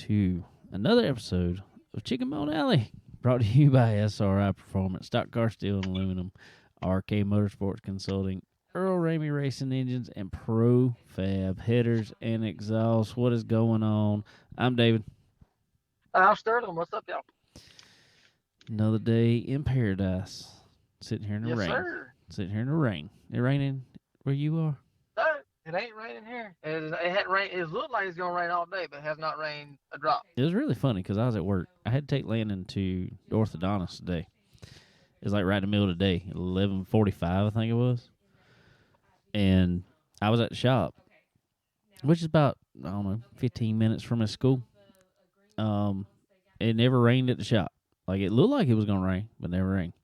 to another episode of Chicken Bone Alley, brought to you by SRI Performance, Stock Car Steel and Aluminum, RK Motorsports Consulting, Earl Ramey Racing Engines, and Pro Fab Headers and Exhausts. What is going on? I'm David. I'm Sterling. What's up, y'all? Another day in paradise. Sitting here in the Yes, rain. sir. Sitting here in the rain. It raining where you are? No, it ain't raining here. It hadn't rained. It looked like it's gonna rain all day, but it has not rained a drop. It was really funny because I was at work. I had to take Landon to orthodontist today. It was like right in the middle of the day, 11:45, I think it was. And I was at the shop, which is about, 15 minutes from his school. It never rained at the shop. Like, it looked like it was going to rain, but never rained.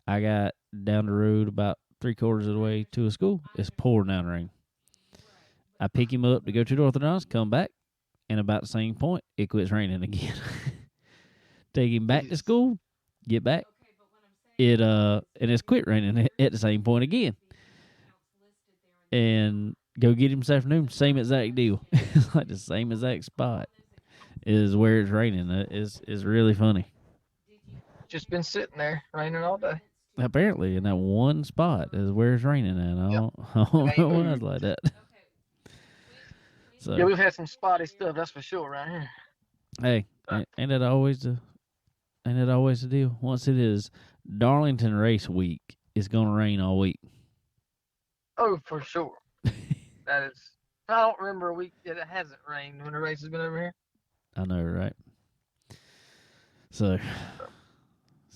I got down the road about 3/4 of the way to a school. It's pouring down rain. I pick him up to go to the orthodontist, come back, and about the same point, it quits raining again. Take him back to school, get back. And it's quit raining at the same point again. And go get him this afternoon, same exact deal. It's like the same exact spot is where it's raining. It's really funny. Just been sitting there raining all day. Apparently, in that one spot is where it's raining at. I don't know why it's like that. So, yeah, we've had some spotty stuff, that's for sure, around here. Hey, ain't that always the deal? Once it is Darlington Race Week, it's gonna rain all week. Oh, for sure. That is. I don't remember a week that it hasn't rained when the race has been over here. I know, right? So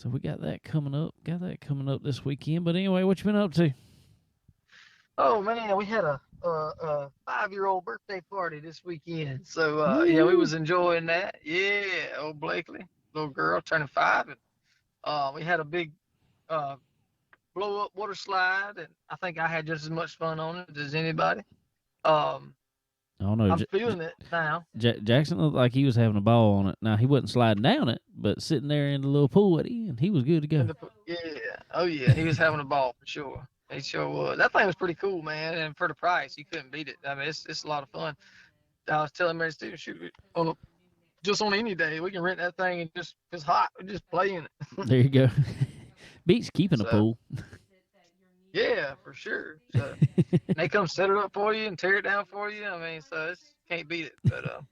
we got that coming up. Got that coming up this weekend. But anyway, what you been up to? Oh man, we had a 5-year-old birthday party this weekend. So yeah, we was enjoying that. Yeah, old Blakely, little girl turning 5, and we had a big blow up water slide, and I think I had just as much fun on it as anybody. I don't know. I'm feeling it now. Jackson looked like he was having a ball on it. Now, he wasn't sliding down it, but sitting there in the little pool at the end, he was good to go. Yeah, oh yeah, he was having a ball for sure. He sure was. That thing was pretty cool, man, and for the price, you couldn't beat it. I mean, it's a lot of fun. I was telling Mary Stephen, shoot, just on any day, we can rent that thing and just, if it's hot, we just play in it. There you go. Beats keeping a pool. Yeah, for sure. So they come set it up for you and tear it down for you. I mean, so it's can't beat it. But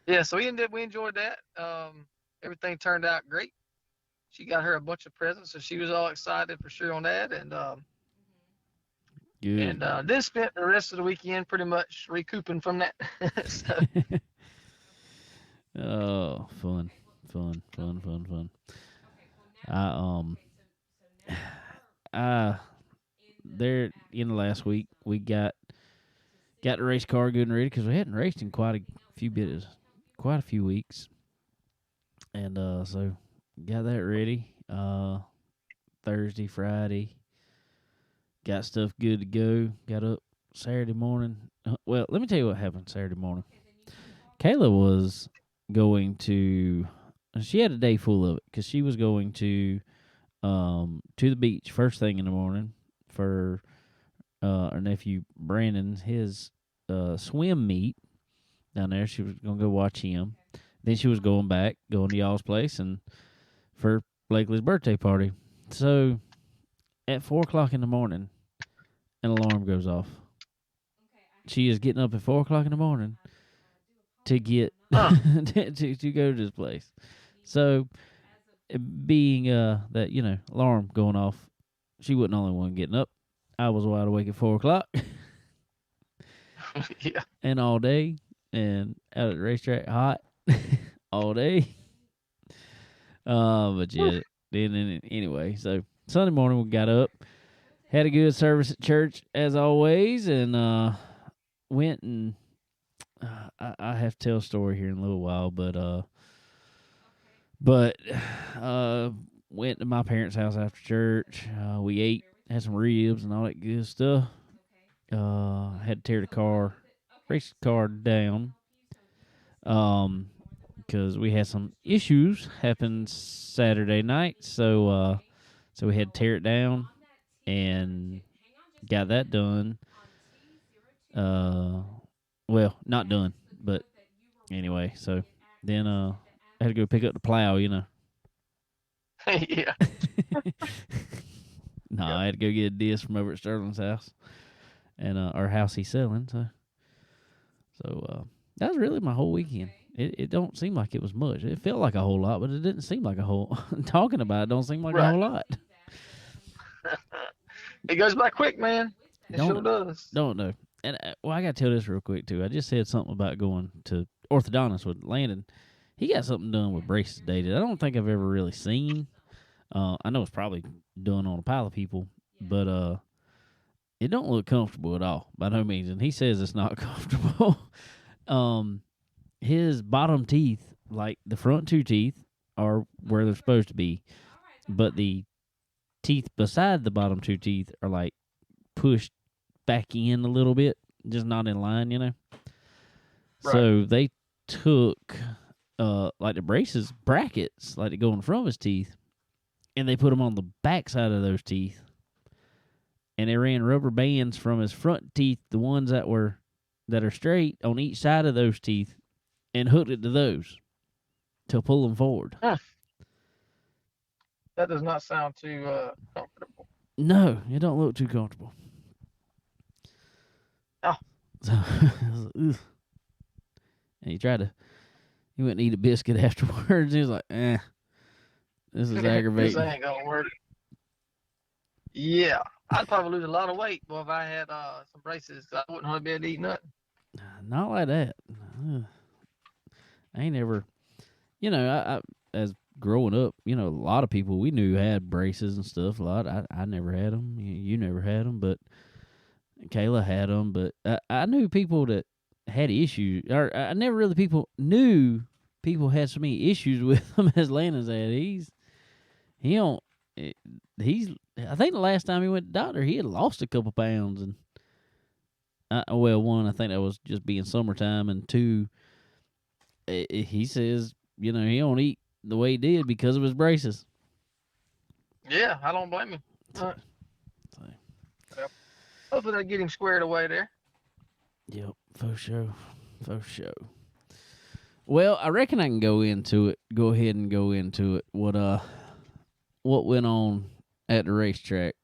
yeah, so we enjoyed that. Everything turned out great. She got her a bunch of presents, so she was all excited for sure on that. And good. And then spent the rest of the weekend pretty much recouping from that. So. Oh, fun. There in the last week we got the race car good and ready because we hadn't raced in quite a few weeks, and so got that ready. Thursday, Friday, got stuff good to go. Got up Saturday morning. Well, let me tell you what happened Saturday morning. Kayla was going to. She had a day full of it because she was going to the beach first thing in the morning for our nephew Brandon, his swim meet down there. She was going to go watch him. Then she was going to y'all's place and for Blakely's birthday party. So at 4:00 in the morning, an alarm goes off. She is getting up at 4:00 in the morning to get to go to this place. So being that alarm going off, she wasn't the only one getting up. I was wide awake at 4:00. Yeah. And all day, and out at the racetrack, hot all day. But yeah, anyway, so Sunday morning we got up, had a good service at church as always, and went and I have to tell a story here in a little while, but went to my parents' house after church. We ate, had some ribs and all that good stuff. Had to tear the race car down, because we had some issues happen Saturday night. So we had to tear it down and got that done. Well, not done, but anyway, so Then I had to go pick up the plow, Yeah. No, Yep. I had to go get a disc from over at Sterling's house, and our house he's selling. So that was really my whole weekend. It don't seem like it was much. It felt like a whole lot, but it didn't seem like a whole. Talking about it don't seem like a Right. whole lot. It goes by quick, man. It Don't sure does. don't know. And I got to tell this real quick too. I just said something about going to orthodontist with Landon. He got something done with braces dated. I don't think I've ever really seen. I know it's probably done on a pile of people, but it don't look comfortable at all by no means. And he says it's not comfortable. His bottom teeth, like the front two teeth, are where they're supposed to be, but the teeth beside the bottom two teeth are like pushed back in a little bit, just not in line. Right. So they took like the braces brackets, like to go in front of his teeth, and they put them on the back side of those teeth, and they ran rubber bands from his front teeth, the ones that are straight, on each side of those teeth, and hooked it to those to pull them forward. Huh. That does not sound too comfortable. No, it don't look too comfortable. Oh. So, and he went and eat a biscuit afterwards. He was like, this is aggravating. This ain't gonna work. Yeah, I'd probably lose a lot of weight, boy, if I had some braces. I wouldn't hardly be able to eat nothing. Not like that. I ain't ever, I as growing up, a lot of people we knew had braces and stuff. A lot. I never had them. You never had them, but Kayla had them. But I knew people that had issues, or I never really knew people had so many issues with them as Landon's had. He don't. He's. I think the last time he went to the doctor, he had lost a couple pounds, and one, I think that was just being summertime, and two, he says, he don't eat the way he did because of his braces. Yeah, I don't blame him. Yep. Hopefully they get him squared away there. Yep, for sure. Well, I reckon I can go into it. Go ahead and go into it. What went on at the racetrack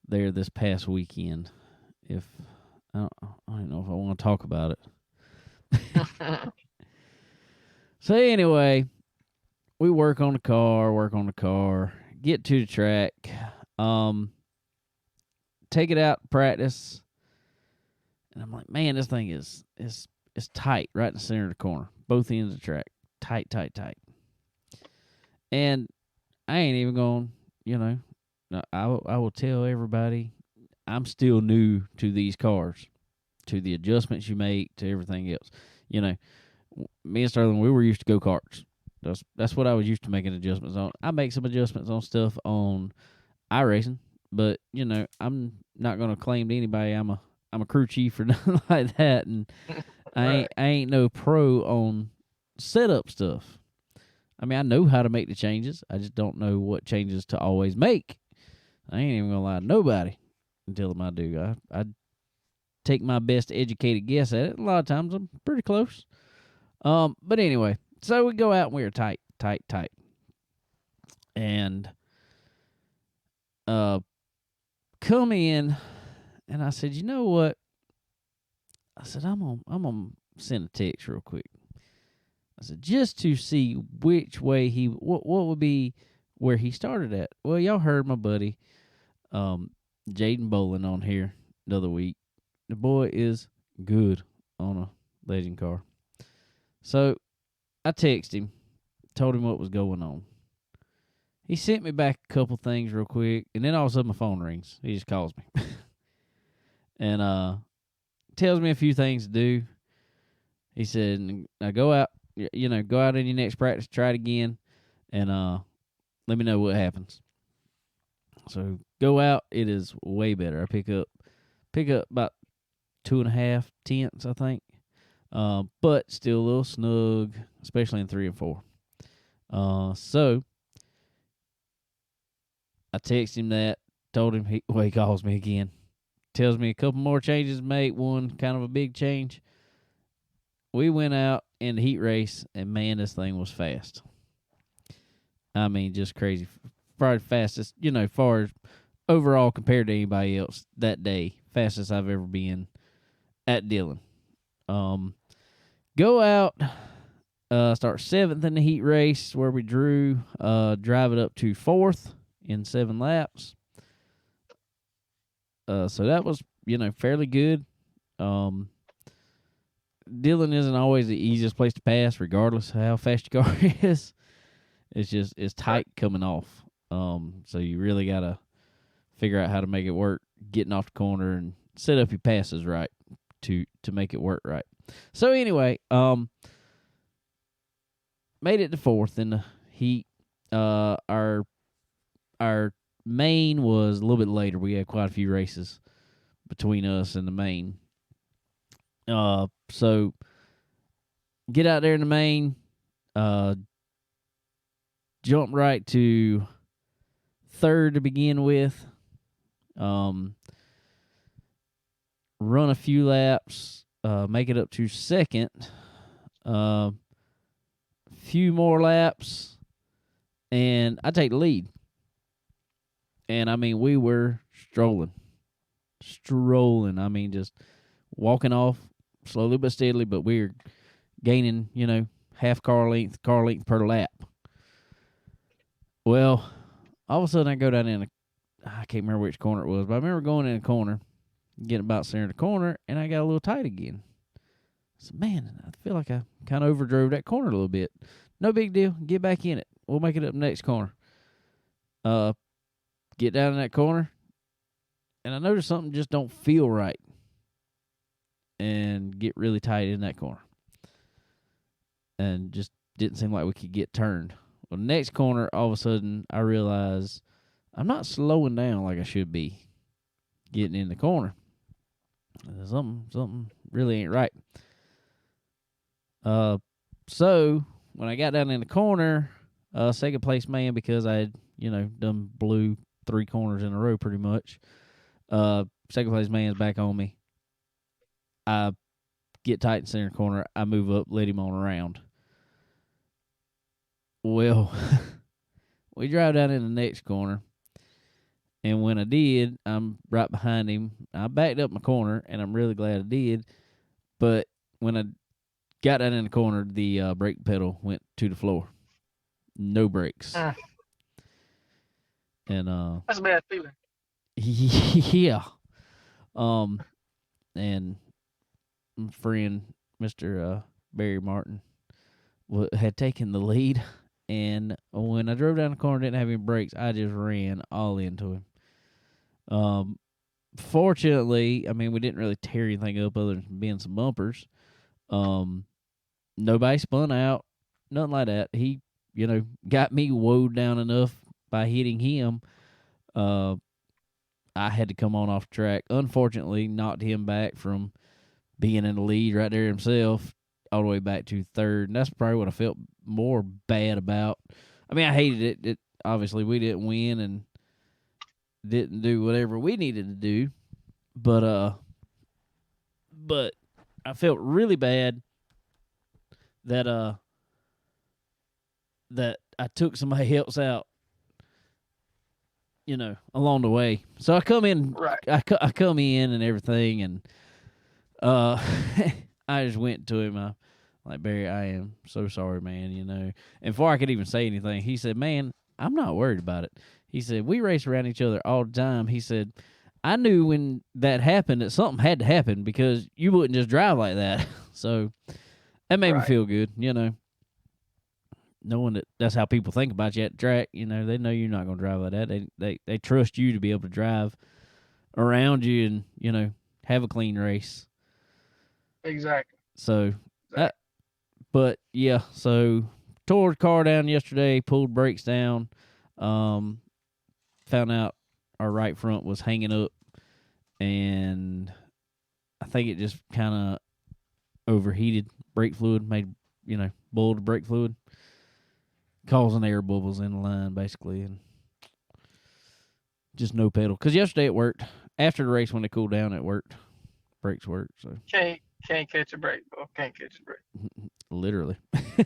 there this past weekend? If I don't know if I want to talk about it. So anyway, we work on the car, get to the track, take it out, practice, and I'm like, man, this thing is tight right in the center of the corner, both ends of the track, tight. And I ain't even going, I will tell everybody I'm still new to these cars, to the adjustments you make, to everything else. Me and Sterling, we were used to go-karts. That's what I was used to making adjustments on. I make some adjustments on stuff on iRacing, but I'm not gonna claim to anybody I'm a crew chief or nothing like that, and Right. I ain't no pro on setup stuff. I mean, I know how to make the changes. I just don't know what changes to always make. I ain't even gonna lie to nobody and tell them I do. I take my best educated guess at it. A lot of times I'm pretty close. But anyway, so we go out and we were tight. And come in, and I said, you know what? I said, I'm gonna send a text real quick. I said, just to see which way what would be where he started at. Well, y'all heard my buddy, Jaden Bolin on here the other week. The boy is good on a legend car. So I texted him, told him what was going on. He sent me back a couple things real quick, and then all of a sudden my phone rings. He just calls me. And tells me a few things to do. He said, now go out, go out in your next practice, try it again, and let me know what happens. So go out. It is way better. I pick up about 2.5 tenths, I think. But still a little snug, especially in 3 and 4. So I text him that, told him he calls me again. Tells me a couple more changes to make, one kind of a big change. we went out in the heat race, and man, this thing was fast. I mean, just crazy. Probably fastest, far as overall compared to anybody else that day, fastest I've ever been at Dillon. Go out, start seventh in the heat race where we drew, drive it up to fourth in 7 laps. So that was, fairly good. Dillon isn't always the easiest place to pass, regardless of how fast your car is. It's tight coming off. So you really gotta figure out how to make it work, getting off the corner and set up your passes right to make it work right. So anyway, made it to fourth in the heat. Our main was a little bit later. We had quite a few races between us and the main. So get out there in the main, jump right to third to begin with. Run a few laps, make it up to second. Few more laps, and I take the lead. And I mean, we were strolling. I mean, just walking off slowly but steadily, but we were gaining, half car length per lap. Well, all of a sudden I go down I can't remember which corner it was, but I remember going in a corner, getting about center of the corner, and I got a little tight again. I said, man, I feel like I kind of overdrove that corner a little bit. No big deal. Get back in it. We'll make it up the next corner. Get down in that corner, and I noticed something just don't feel right, and get really tight in that corner. And just didn't seem like we could get turned. Well, the next corner, all of a sudden, I realized I'm not slowing down like I should be getting in the corner. Something really ain't right. So when I got down in the corner, second place man, because I had, done blew 3 corners in a row pretty much. Second place man's back on me. I get tight in center corner. I move up, let him on around. Well, we drive down in the next corner, and when I did, I'm right behind him. I backed up my corner, and I'm really glad I did. But when I got down in the corner, the brake pedal went to the floor. No brakes. And that's a bad feeling. Yeah. And my friend, Mr. Barry Martin, had taken the lead. And when I drove down the corner, didn't have any brakes, I just ran all into him. Fortunately, I mean, we didn't really tear anything up other than being some bumpers. Nobody spun out, nothing like that. He, got me woed down enough by hitting him. I had to come on off track. Unfortunately, knocked him back from being in the lead right there himself all the way back to third. And that's probably what I felt more bad about. I mean, I hated it. Obviously, we didn't win and didn't do whatever we needed to do. But I felt really bad that I took somebody else out, along the way. So I come in, right. I come in and everything, and I just went to him. I like, Barry, I am so sorry, man. And before I could even say anything, he said, man, I'm not worried about it. He said, we race around each other all the time. He said, I knew when that happened that something had to happen because you wouldn't just drive like that. So that made me feel good, knowing that that's how people think about you at the track. They know you're not going to drive like that. They trust you to be able to drive around you and, have a clean race. Exactly. So, but yeah, so tore the car down yesterday, pulled brakes down, found out our right front was hanging up, and I think it just kind of overheated brake fluid, made, boiled brake fluid, causing air bubbles in the line, basically, and just no pedal. Because yesterday it worked. After the race, when it cooled down, it worked. Brakes worked. So Can't catch a break, bro. Can't catch Literally. a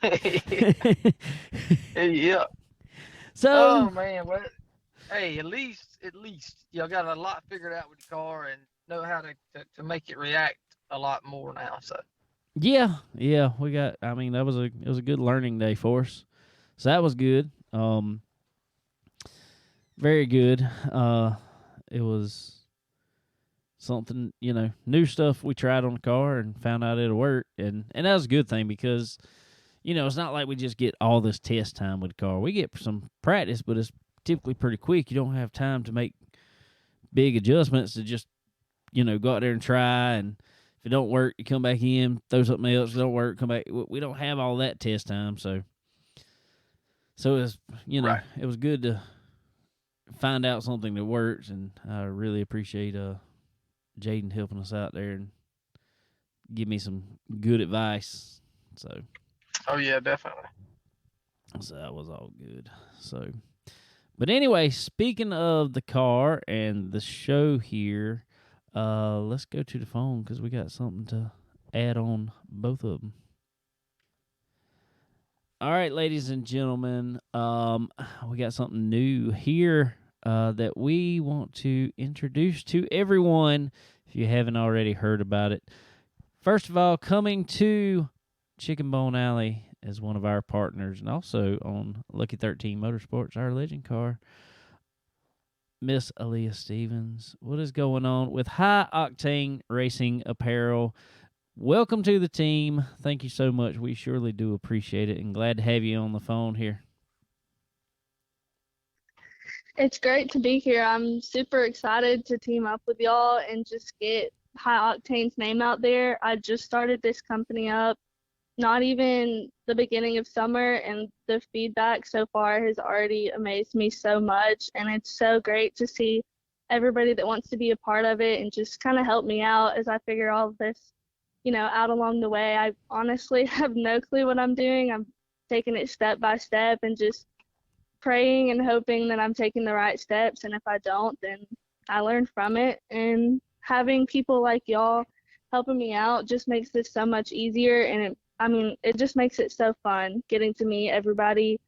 break. Yeah. So Oh man. Well, hey, at least y'all got a lot figured out with the car and know how to make it react a lot more now. So yeah, we got. I mean, it was a good learning day for us. So that was good. Very good. It was something, new stuff we tried on the car and found out it'll work, and that was a good thing because it's not like we just get all this test time with the car. We get some practice, but it's typically pretty quick. You don't have time to make big adjustments to just go out there and try, and if it don't work, you come back in, throw something else. If it don't work, come back. We don't have all that test time, so it was right. it was good to find out something that works, and I really appreciate Jaden helping us out there and give me some good advice. Oh yeah, definitely. So that was all good. So, but anyway, speaking of the car and the show here, let's go to the phone because we got something to add on both of them. All right, ladies and gentlemen, we got something new here that we want to introduce to everyone if you haven't already heard about it. First of all, coming to Chicken Bone Alley as one of our partners, and also on Lucky 13 Motorsports, our legend car, Miss Aliyah Stephens. What is going on with High Octane Racing Apparel? Welcome to the team. Thank you so much. We surely do appreciate it, and glad to have you on the phone here. It's great to be here. I'm super excited to team up with y'all and just get High Octane's name out there. I just started this company up, not even the beginning of summer, and the feedback so far has already amazed me so much. And it's so great to see everybody that wants to be a part of it and just kind of help me out as I figure all of this, out along the way. I honestly have no clue what I'm doing. I'm taking it step by step and just praying and hoping that I'm taking the right steps, and if I don't, then I learn from it. And having people like y'all helping me out just makes this so much easier, and it just makes it so fun getting to meet everybody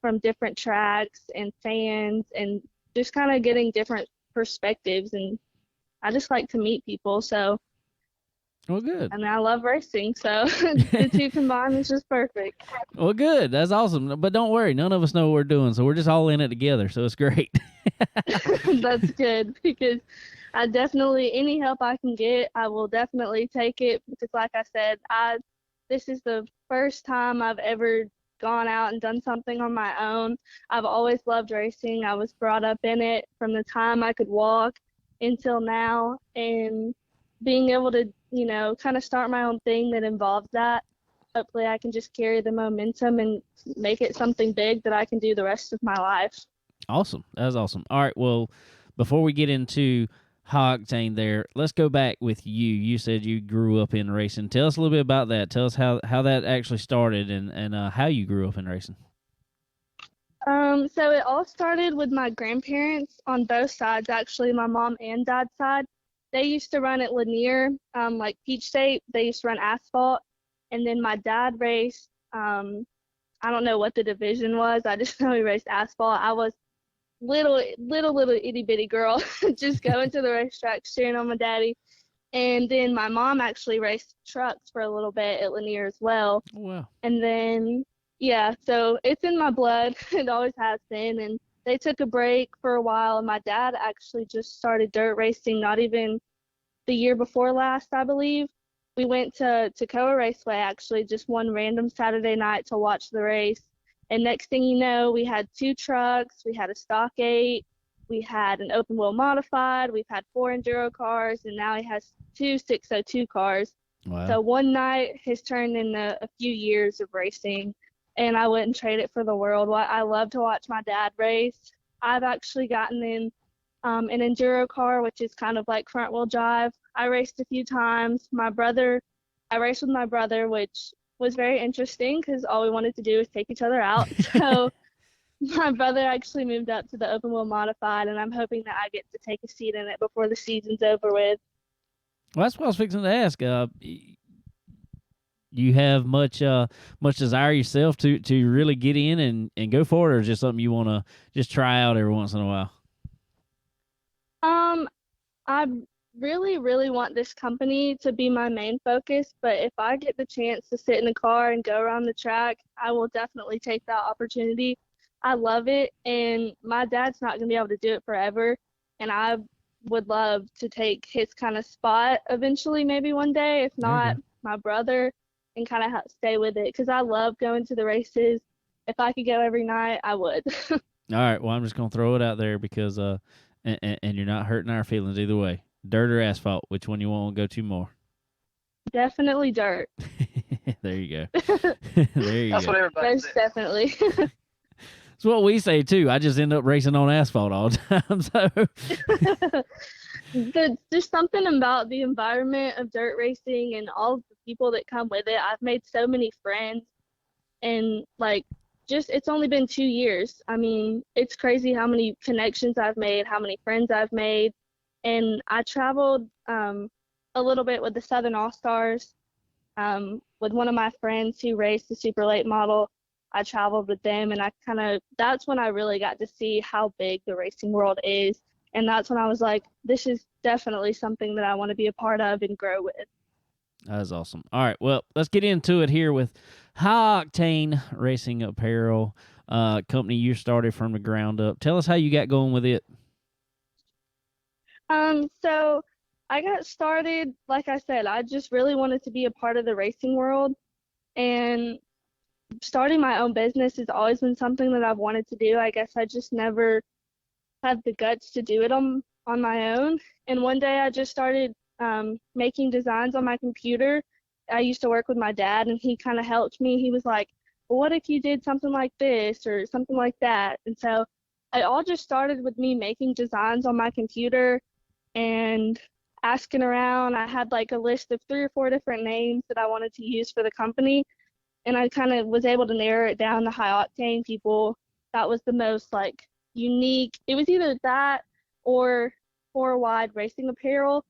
from different tracks and fans and just kind of getting different perspectives, and I just like to meet people. So well, good. And I love racing, so the two combined is just perfect. Well, good. That's awesome. But don't worry, none of us know what we're doing, so we're just all in it together, so it's great. That's good, because I definitely, any help I can get, I will definitely take it, because like I said, this is the first time I've ever gone out and done something on my own. I've always loved racing. I was brought up in it from the time I could walk until now, and being able to, kind of start my own thing that involves that, hopefully I can just carry the momentum and make it something big that I can do the rest of my life. Awesome. That was awesome. All right, well, before we get into High Octane there, let's go back with you. You said you grew up in racing. Tell us a little bit about that. Tell us how that actually started and how you grew up in racing. So it all started with my grandparents on both sides, actually, my mom and dad's side. They used to run at Lanier, like Peach State. They used to run asphalt. And then my dad raced, I don't know what the division was. I just know he raced asphalt. I was little itty bitty girl, just going to the racetrack, cheering on my daddy. And then my mom actually raced trucks for a little bit at Lanier as well. Oh, wow. And then, yeah, so it's in my blood. It always has been. And they took a break for a while. And my dad actually just started dirt racing, not even the year before last, I believe. We went to Toccoa Raceway, actually, just one random Saturday night to watch the race. And next thing you know, we had 2 trucks, we had a stock 8, we had an open wheel modified, we've had 4 enduro cars, and now he has 2 602 cars. Wow. So one night has turned into a few years of racing, and I wouldn't trade it for the world. I love to watch my dad race. I've actually gotten in an enduro car, which is kind of like front wheel drive. I raced a few times. I raced with my brother, which was very interesting because all we wanted to do was take each other out. So my brother actually moved up to the open wheel modified, and I'm hoping that I get to take a seat in it before the season's over with. Well, that's what I was fixing to ask. You have much desire yourself to really get in and go for it, or is just something you want to just try out every once in a while? I really, really want this company to be my main focus, but if I get the chance to sit in the car and go around the track, I will definitely take that opportunity. I love it, and my dad's not going to be able to do it forever, and I would love to take his kind of spot eventually, maybe one day, if There you not go. my brother, and kind of stay with it because I love going to the races. If I could go every night, I would. All right. Well, I'm just gonna throw it out there because and you're not hurting our feelings either way. Dirt or asphalt? Which one you want to go to more? Definitely dirt. There you go. There you That's go. what everybody Most says. definitely. It's what we say too. I just end up racing on asphalt all the time. So There's something about the environment of dirt racing and all of the people that come with it. I've made so many friends, and like just it's only been 2 years. I mean, it's crazy how many connections I've made, how many friends I've made. And I traveled a little bit with the Southern All Stars, with one of my friends who raced the super late model. I traveled with them, and that's when I really got to see how big the racing world is. And that's when I was like, this is definitely something that I want to be a part of and grow with. that is awesome. All right. Well, let's get into it here with High Octane Racing Apparel, company you started from the ground up. Tell us how you got going with it. So I got started, like I said, I just really wanted to be a part of the racing world, and starting my own business has always been something that I've wanted to do. I guess I just never had the guts to do it on my own. And one day I just started making designs on my computer. I used to work with my dad, and he kind of helped me. He was like, well, what if you did something like this or something like that? And so it all just started with me making designs on my computer and asking around. I had like a list of 3 or 4 different names that I wanted to use for the company, and I kind of was able to narrow it down to High Octane people. That was the most like unique. It was either that or Four Wide Racing Apparel,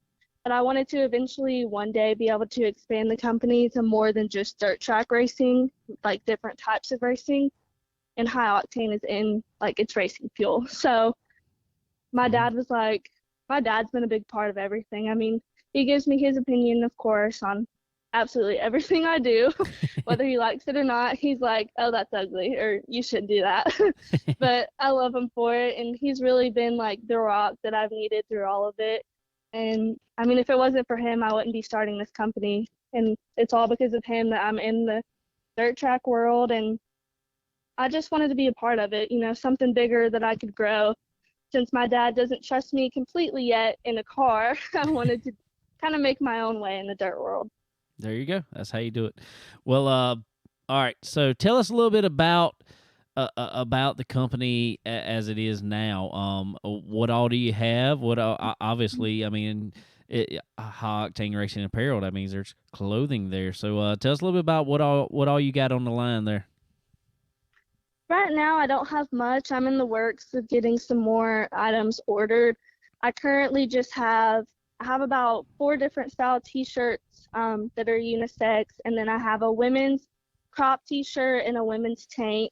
but I wanted to eventually one day be able to expand the company to more than just dirt track racing, like different types of racing. And High Octane is in like it's racing fuel. So my dad was like, my dad's been a big part of everything. I mean, he gives me his opinion, of course, on absolutely everything I do, whether he likes it or not. He's like, oh, that's ugly, or you shouldn't do that. But I love him for it, and he's really been like the rock that I've needed through all of it. And I mean, if it wasn't for him, I wouldn't be starting this company. And it's all because of him that I'm in the dirt track world, and I just wanted to be a part of it, something bigger that I could grow. Since my dad doesn't trust me completely yet in a car, I wanted to kind of make my own way in the dirt world. There you go. That's how you do it. Well, all right. So tell us a little bit about the company as it is now. What all do you have? What obviously, I mean, High Octane Racing Apparel. That means there's clothing there. So tell us a little bit about what all you got on the line there. Right now, I don't have much. I'm in the works of getting some more items ordered. I currently just I have about 4 different style t-shirts that are unisex, and then I have a women's crop t-shirt and a women's tank.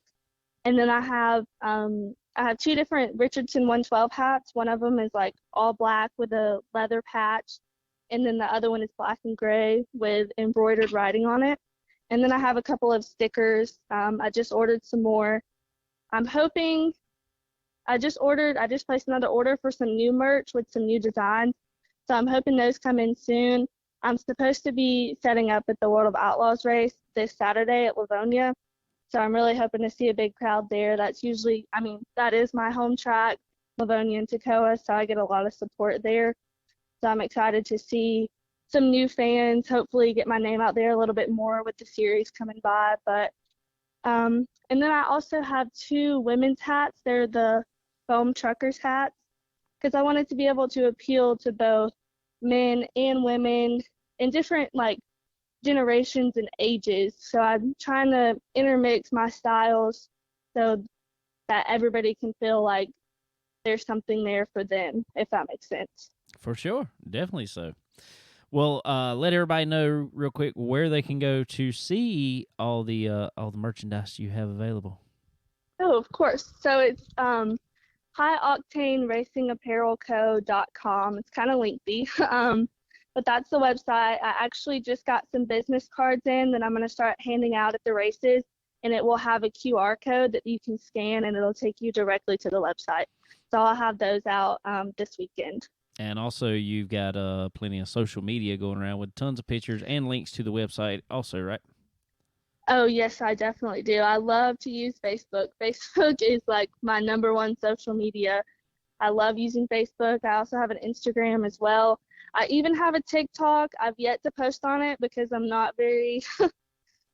And then I have 2 different Richardson 112 hats. One of them is like all black with a leather patch, and then the other one is black and gray with embroidered writing on it. And then I have a couple of stickers. I just ordered some more. I'm hoping I just placed another order for some new merch with some new designs. So I'm hoping those come in soon. I'm supposed to be setting up at the World of Outlaws race this Saturday at Livonia. So I'm really hoping to see a big crowd there. That is my home track, Livonia and Toccoa, so I get a lot of support there. So I'm excited to see some new fans, hopefully get my name out there a little bit more with the series coming by. But and then I also have 2 women's hats. They're the foam truckers hats, because I wanted to be able to appeal to both men and women in different like generations and ages. So I'm trying to intermix my styles so that everybody can feel like there's something there for them, if that makes sense. For sure, definitely so. Well, let everybody know real quick where they can go to see all the merchandise you have available. Oh, of course. So it's High Octane Racing Apparel Co.com. It's kind of lengthy, but that's the website. I actually just got some business cards in that I'm going to start handing out at the races, and it will have a QR code that you can scan, and it'll take you directly to the website. So I'll have those out this weekend. And also, you've got plenty of social media going around with tons of pictures and links to the website also, right? Oh, yes, I definitely do. I love to use Facebook. Facebook is like my number one social media. I love using Facebook. I also have an Instagram as well. I even have a TikTok. I've yet to post on it because I'm not very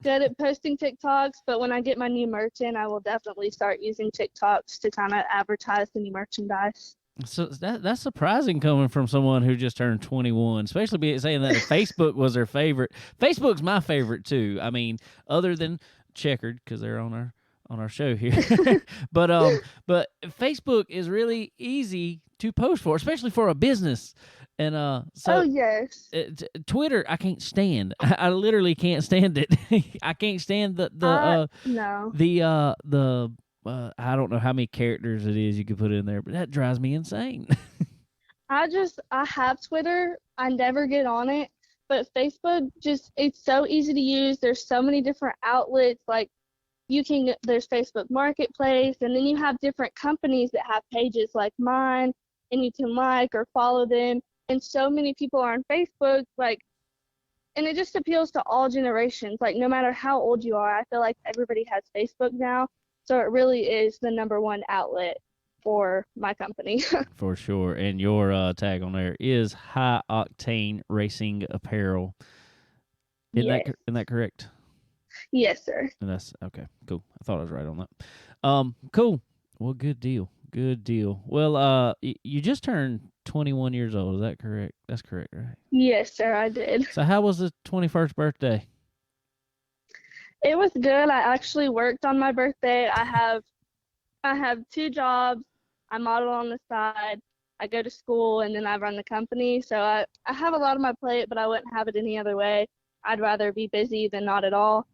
good at posting TikToks, but when I get my new merch in, I will definitely start using TikToks to kind of advertise the new merchandise. So that's surprising coming from someone who just turned 21, especially saying that Facebook was their favorite. Facebook's my favorite too. I mean, other than Checkered because they're on our show here, but Facebook is really easy to post for, especially for a business. And so Oh, yes. Twitter, I can't stand. I literally can't stand it. I can't stand No. I don't know how many characters it is you could put in there, but that drives me insane. I have Twitter. I never get on it, but Facebook it's so easy to use. There's so many different outlets. Like there's Facebook Marketplace, and then you have different companies that have pages like mine, and you can like or follow them. And so many people are on Facebook, and it just appeals to all generations. Like no matter how old you are, I feel like everybody has Facebook now. So it really is the number one outlet for my company. For sure. And your tag on there is High Octane Racing Apparel. Yes. Isn't that correct? Yes, sir. And that's okay. Cool. I thought I was right on that. Cool. Well, good deal. Good deal. Well, you just turned 21 years old. Is that correct? That's correct, right? Yes, sir, I did. So how was the 21st birthday? It was good. I actually worked on my birthday. I have two jobs. I model on the side. I go to school, and then I run the company. So I have a lot on my plate, but I wouldn't have it any other way. I'd rather be busy than not at all.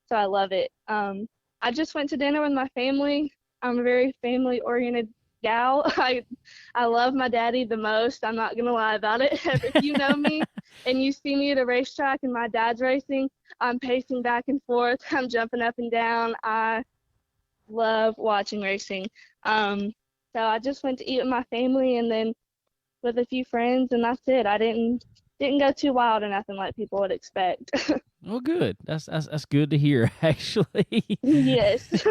So I love it. I just went to dinner with my family. I'm a very family-oriented gal. I love my daddy the most. I'm not going to lie about it. If you know me and you see me at a racetrack and my dad's racing, I'm pacing back and forth. I'm jumping up and down. I love watching racing. So I just went to eat with my family and then with a few friends, and that's it. I didn't go too wild or nothing like people would expect. Well, good. That's good to hear, actually. Yes.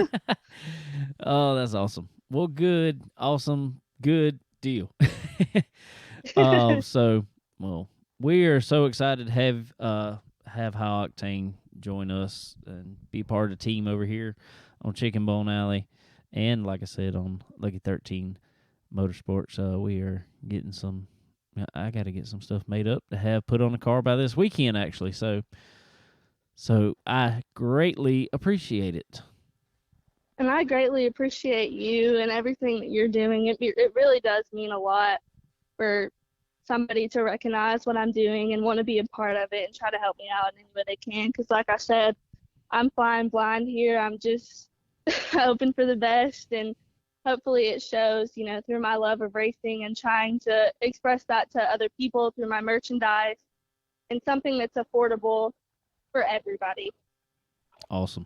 Oh, that's awesome. Well, good, awesome, good deal. Well, we are so excited to have High Octane join us and be part of the team over here on Chicken Bone Alley, and like I said on Lucky 13 Motorsports. We are getting some. I got to get some stuff made up to have put on the car by this weekend, actually. So I greatly appreciate it. And I greatly appreciate you and everything that you're doing. It really does mean a lot for somebody to recognize what I'm doing and want to be a part of it and try to help me out in any way they can. Because like I said, I'm flying blind here. I'm just hoping for the best, and hopefully it shows, through my love of racing and trying to express that to other people through my merchandise and something that's affordable for everybody. Awesome.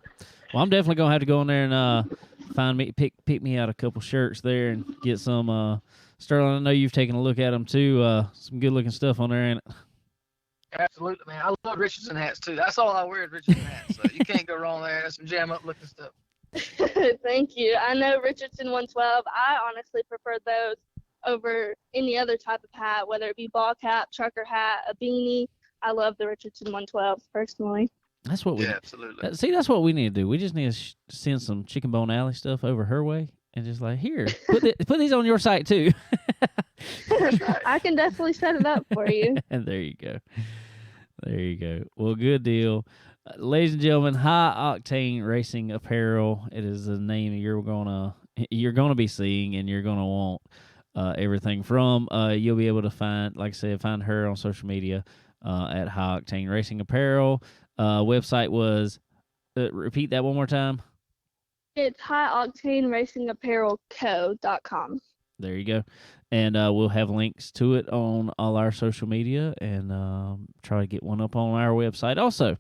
Well, I'm definitely gonna have to go in there and pick me out a couple shirts there and get some. Sterling, I know you've taken a look at them too. Some good looking stuff on there, ain't it? Absolutely, man. I love Richardson hats too. That's all I wear is Richardson hats. So you can't go wrong there. That's some jam up looking stuff. Thank you. I know Richardson 112. I honestly prefer those over any other type of hat, whether it be ball cap, trucker hat, a beanie. I love the Richardson 112s personally. That's what we absolutely. See, that's what we need to do. We just need to send some Chicken Bone Alley stuff over her way and just like, here, put these on your site too. I can definitely set it up for you. And there you go. There you go. Well, good deal. Ladies and gentlemen, High Octane Racing Apparel. It is the name you're gonna be seeing, and you're gonna want everything from. You'll be able to find her on social media. at High Octane Racing Apparel. Website was, repeat that one more time. It's highoctaneracingapparelco.com. There you go. And we'll have links to it on all our social media and try to get one up on our website also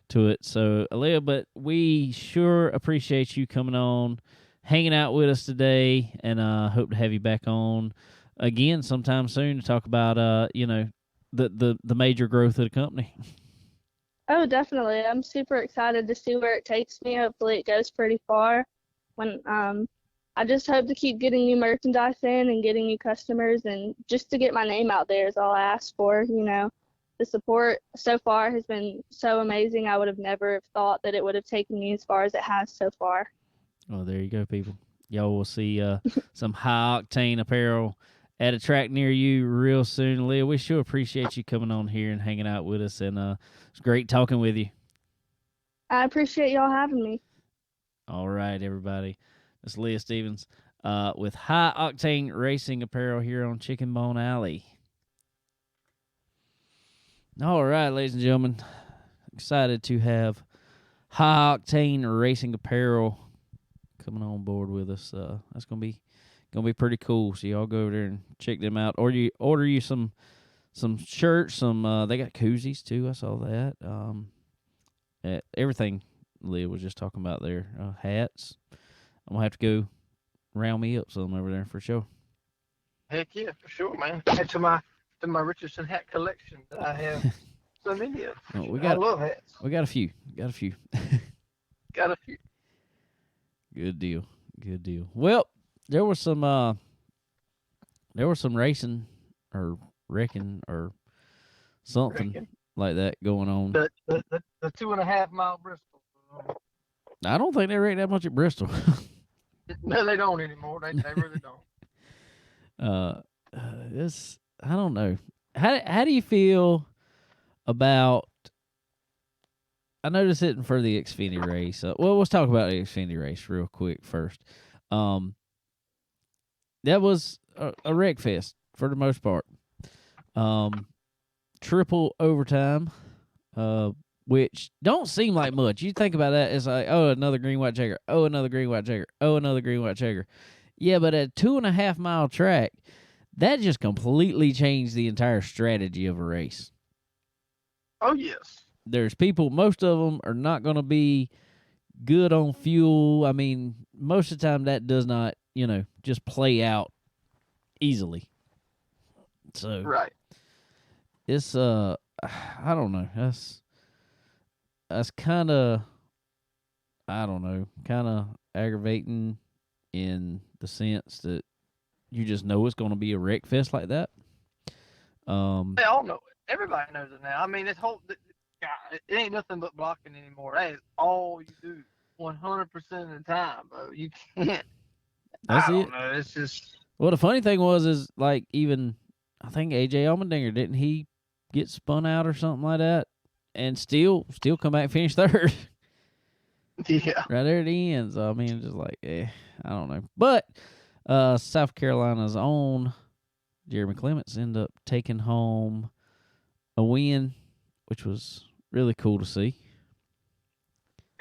to it. So, Aliyah, but we sure appreciate you coming on, hanging out with us today, and hope to have you back on again sometime soon to talk about, the major growth of the company. Oh, definitely. I'm super excited to see where it takes me. Hopefully it goes pretty far. When I just hope to keep getting new merchandise in and getting new customers, and just to get my name out there is all I ask for. The support so far has been so amazing. I would have never have thought that it would have taken me as far as it has so far. Well, there you go, people. Y'all will see some High Octane apparel at a track near you real soon. Leah, we sure appreciate you coming on here and hanging out with us, and it's great talking with you. I appreciate y'all having me. All right, everybody. It's Aliyah Stephens with High Octane Racing Apparel here on Chicken Bone Alley. All right, ladies and gentlemen, excited to have High Octane Racing Apparel coming on board with us. That's gonna be pretty cool. So y'all go over there and check them out. Or you order you some shirts. They got koozies too. I saw that. Everything Leah was just talking about there. Hats. I'm gonna have to go round me up some over there for sure. Heck yeah, for sure, man. Add to my Richardson hat collection that I have so many of. Oh, I love hats. We got a few. Got a few. Good deal. Well, there was some racing or wrecking or something like that going on. The 2.5 mile Bristol. I don't think they rake that much at Bristol. No, they don't anymore. They really don't. I don't know. How do you feel about? I noticed it for the Xfinity race. Well, let's talk about the Xfinity race real quick first. That was a wreck fest for the most part. Triple overtime, which don't seem like much. You think about that, it's like, oh, another green, white checker. Oh, another green, white checker. Oh, another green, white checker. Yeah, but at a 2.5 mile track, that just completely changed the entire strategy of a race. Oh, yes. There's people, most of them are not going to be good on fuel. I mean, most of the time that does not, just play out easily. So, right. It's, I don't know. That's kind of, I don't know, kind of aggravating in the sense that you just know it's going to be a wreck fest like that. They all know it. Everybody knows it now. I mean, it ain't nothing but blocking anymore. That is all you do 100% of the time, bro. You can't. That's I it. don't know. It's just. Well, the funny thing is like even I think AJ Allmendinger, didn't he get spun out or something like that, and still come back and finish third? Yeah. Right there at the end. So I mean, just like, I don't know. But South Carolina's own Jeremy Clements ended up taking home a win, which was really cool to see.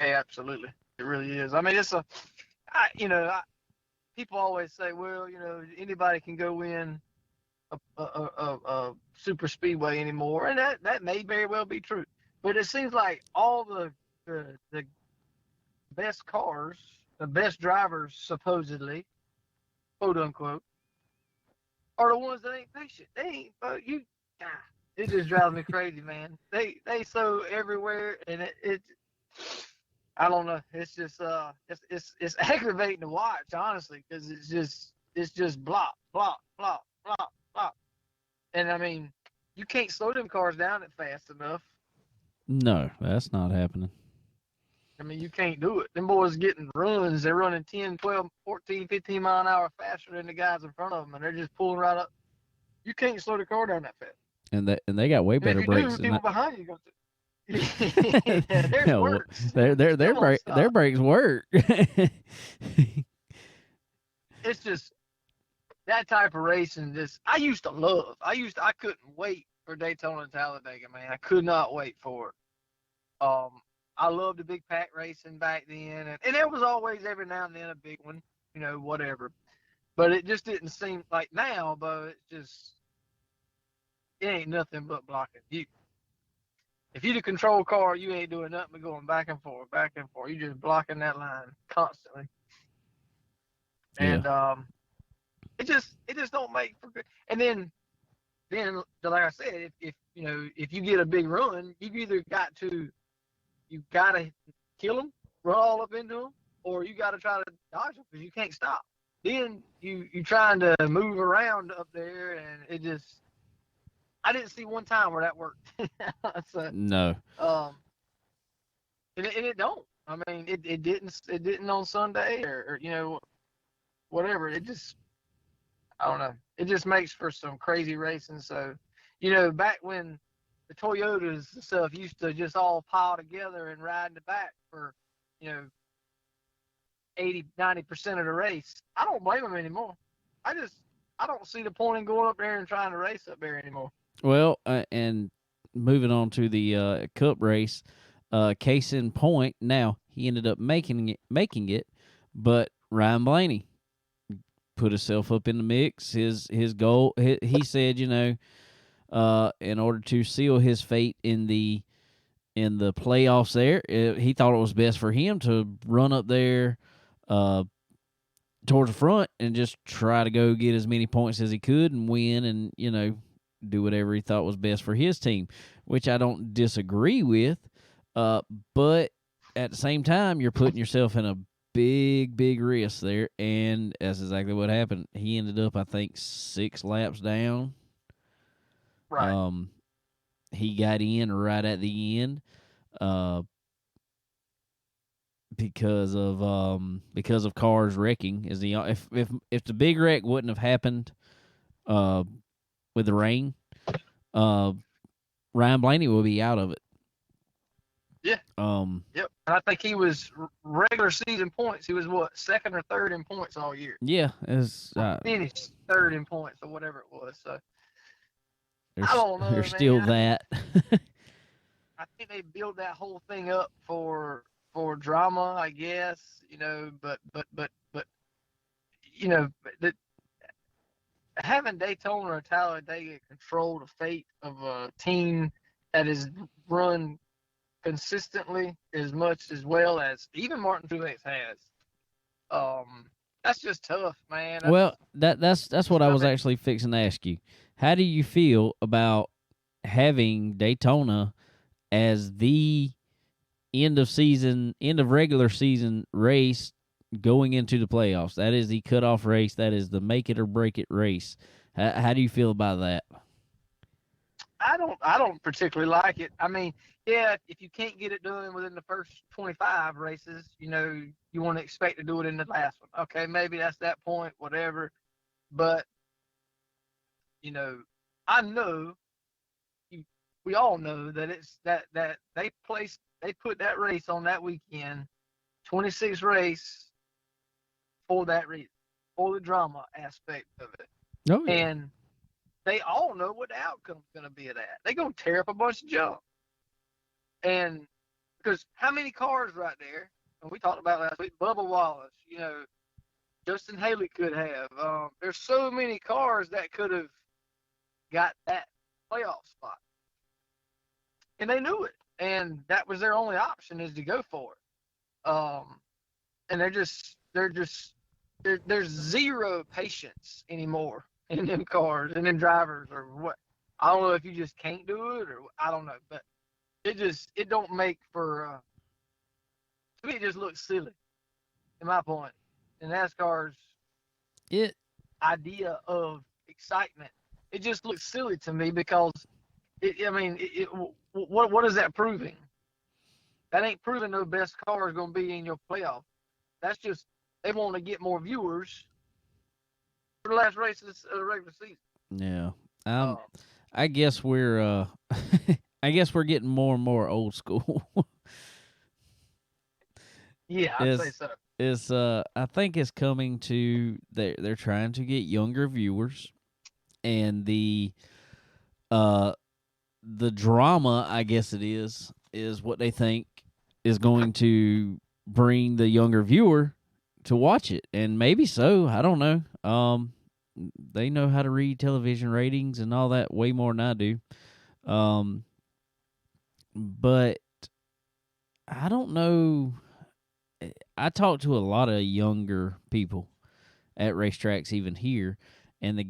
Yeah, absolutely. It really is. I mean, it's people always say, well, anybody can go win a super speedway anymore, and that may very well be true. But it seems like all the best cars, the best drivers, supposedly, quote unquote, are the ones that ain't patient. They ain't. It just drives me crazy, man. They so everywhere, and it I don't know. It's just it's aggravating to watch, honestly, because it's just blop, blop, blop, blop, blop. And I mean, you can't slow them cars down it fast enough. No, that's not happening. I mean, you can't do it. Them boys getting runs. They're running 10, 12, 14, 15 mile an hour faster than the guys in front of them, and they're just pulling right up. You can't slow the car down that fast. And they got way better brakes. People behind you go. Their works. Their brakes work. It's just that type of racing. I used to love. I couldn't wait for Daytona and Talladega, man. I could not wait for it. I loved the big pack racing back then, and there was always every now and then a big one, whatever. But it just didn't seem like now, but it ain't nothing but blocking. If you're the control car, you ain't doing nothing but going back and forth, back and forth. You're just blocking that line constantly. Yeah. And it just don't make for good. And then like I said, if you get a big run, you gotta kill them, run all up into them, or you gotta try to dodge them because you can't stop. Then you trying to move around up there, and I didn't see one time where that worked. So, No. And it don't. I mean, it didn't on Sunday or whatever. I don't know. It just makes for some crazy racing. So, back when the Toyotas and stuff used to just all pile together and ride in the back for, 80-90% of the race, I don't blame them anymore. I don't see the point in going up there and trying to race up there anymore. Well, and moving on to the Cup race, case in point. Now he ended up making it, but Ryan Blaney put himself up in the mix. His goal. He said, in order to seal his fate in the playoffs, he thought it was best for him to run up there, towards the front and just try to go get as many points as he could and win, and do whatever he thought was best for his team, which I don't disagree with. But at the same time, you're putting yourself in a big risk there, and that's exactly what happened. He ended up, I think, 6 laps down. Right. He got in right at the end, because of cars wrecking. If the big wreck wouldn't have happened, with the rain, Ryan Blaney will be out of it. Yeah. Yep. And I think he was regular season points. He was what, second or third in points all year. Yeah, finished third in points or whatever it was. So I don't know. There's still that. I think they build that whole thing up for drama, I guess. But having Daytona or Talladega control the fate of a team that is run consistently as much as well as even Martin Truex has, that's just tough, man. That's what I was actually fixing to ask you. How do you feel about having Daytona as the end of regular season race going into the playoffs? That is the cutoff race. That is the make it or break it race. How do you feel about that? I don't particularly like it. I mean, yeah, if you can't get it done within the first 25 races, you want to expect to do it in the last one. Okay, maybe that's that point, whatever. But I know, we all know that it's that they put that race on that weekend, 26 race, for that reason, for the drama aspect of it. Oh, yeah. And they all know what the outcome's going to be of that. They're going to tear up a bunch of junk. And because how many cars right there, and we talked about last week, Bubba Wallace, Justin Haley could have. There's so many cars that could have got that playoff spot. And they knew it. And that was their only option, is to go for it. And there's zero patience anymore in them cars and them drivers, or what. I don't know if you just can't do it, or I don't know, but it don't make for, to me, it just looks silly, in my point. And NASCAR's idea of excitement, it just looks silly to me, because what is that proving? That ain't proving no best car is going to be in your playoff. That's just, they want to get more viewers for the last races of the regular season. Yeah. I guess we're getting more and more old school. Yeah, I'd say so. I think it's coming to, they're trying to get younger viewers, and the the drama, I guess it is what they think is going to bring the younger viewer to watch it, and maybe so. I don't know. They know how to read television ratings and all that way more than I do. But I don't know. I talk to a lot of younger people at racetracks, even here, and the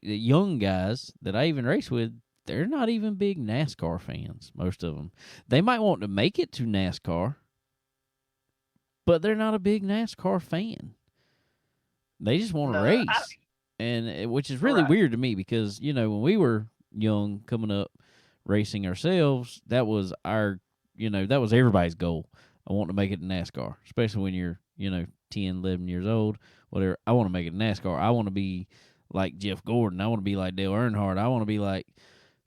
young guys that I even race with, they're not even big NASCAR fans. Most of them, they might want to make it to NASCAR, but they're not a big NASCAR fan. They just want to race, which is really weird to me because when we were young, coming up, racing ourselves, that was that was everybody's goal. I want to make it to NASCAR, especially when you're 10, 11 years old, whatever. I want to make it to NASCAR. I want to be like Jeff Gordon. I want to be like Dale Earnhardt. I want to be like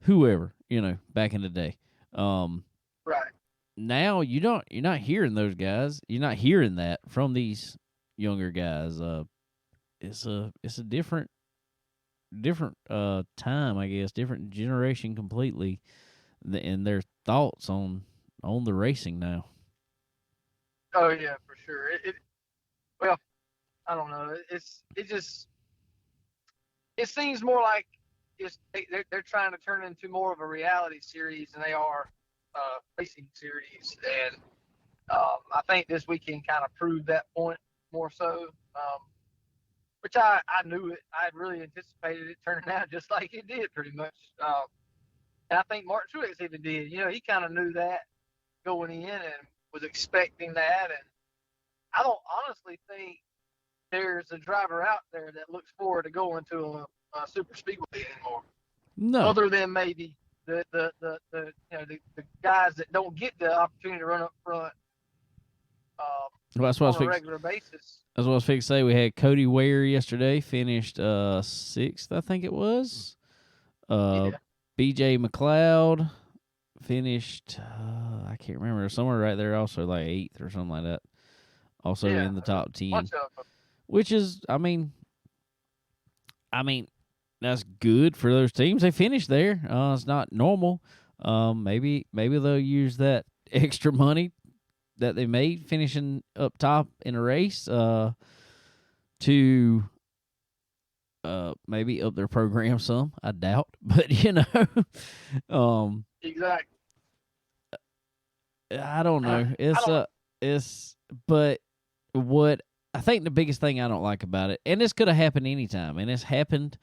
whoever, back in the day. Right. Now you're not hearing those guys. You're not hearing that from these younger guys. It's a different time, I guess, different generation completely, in their thoughts on the racing now. Oh yeah, for sure. Well, I don't know. It seems more like they're trying to turn into more of a reality series than they are racing series, and I think this weekend kind of proved that point more so. Which I knew it. I had really anticipated it turning out just like it did, pretty much. And I think Martin Truex even did. He kind of knew that going in and was expecting that. And I don't honestly think there's a driver out there that looks forward to going to a super speedway anymore. No. Other than maybe the guys that don't get the opportunity to run up front that's what on a regular basis. That's what I was fixing to say. We had Cody Ware yesterday, finished 6th, I think it was. BJ McLeod finished, I can't remember, somewhere right there, also like 8th or something like that. Also in the top 10. Which is, I mean, that's good for those teams. They finished there. It's not normal. Maybe they'll use that extra money that they made finishing up top in a race to maybe up their program some. I doubt, but Exactly. I don't know. But what I think the biggest thing I don't like about it, and this could have happened anytime, and it's happened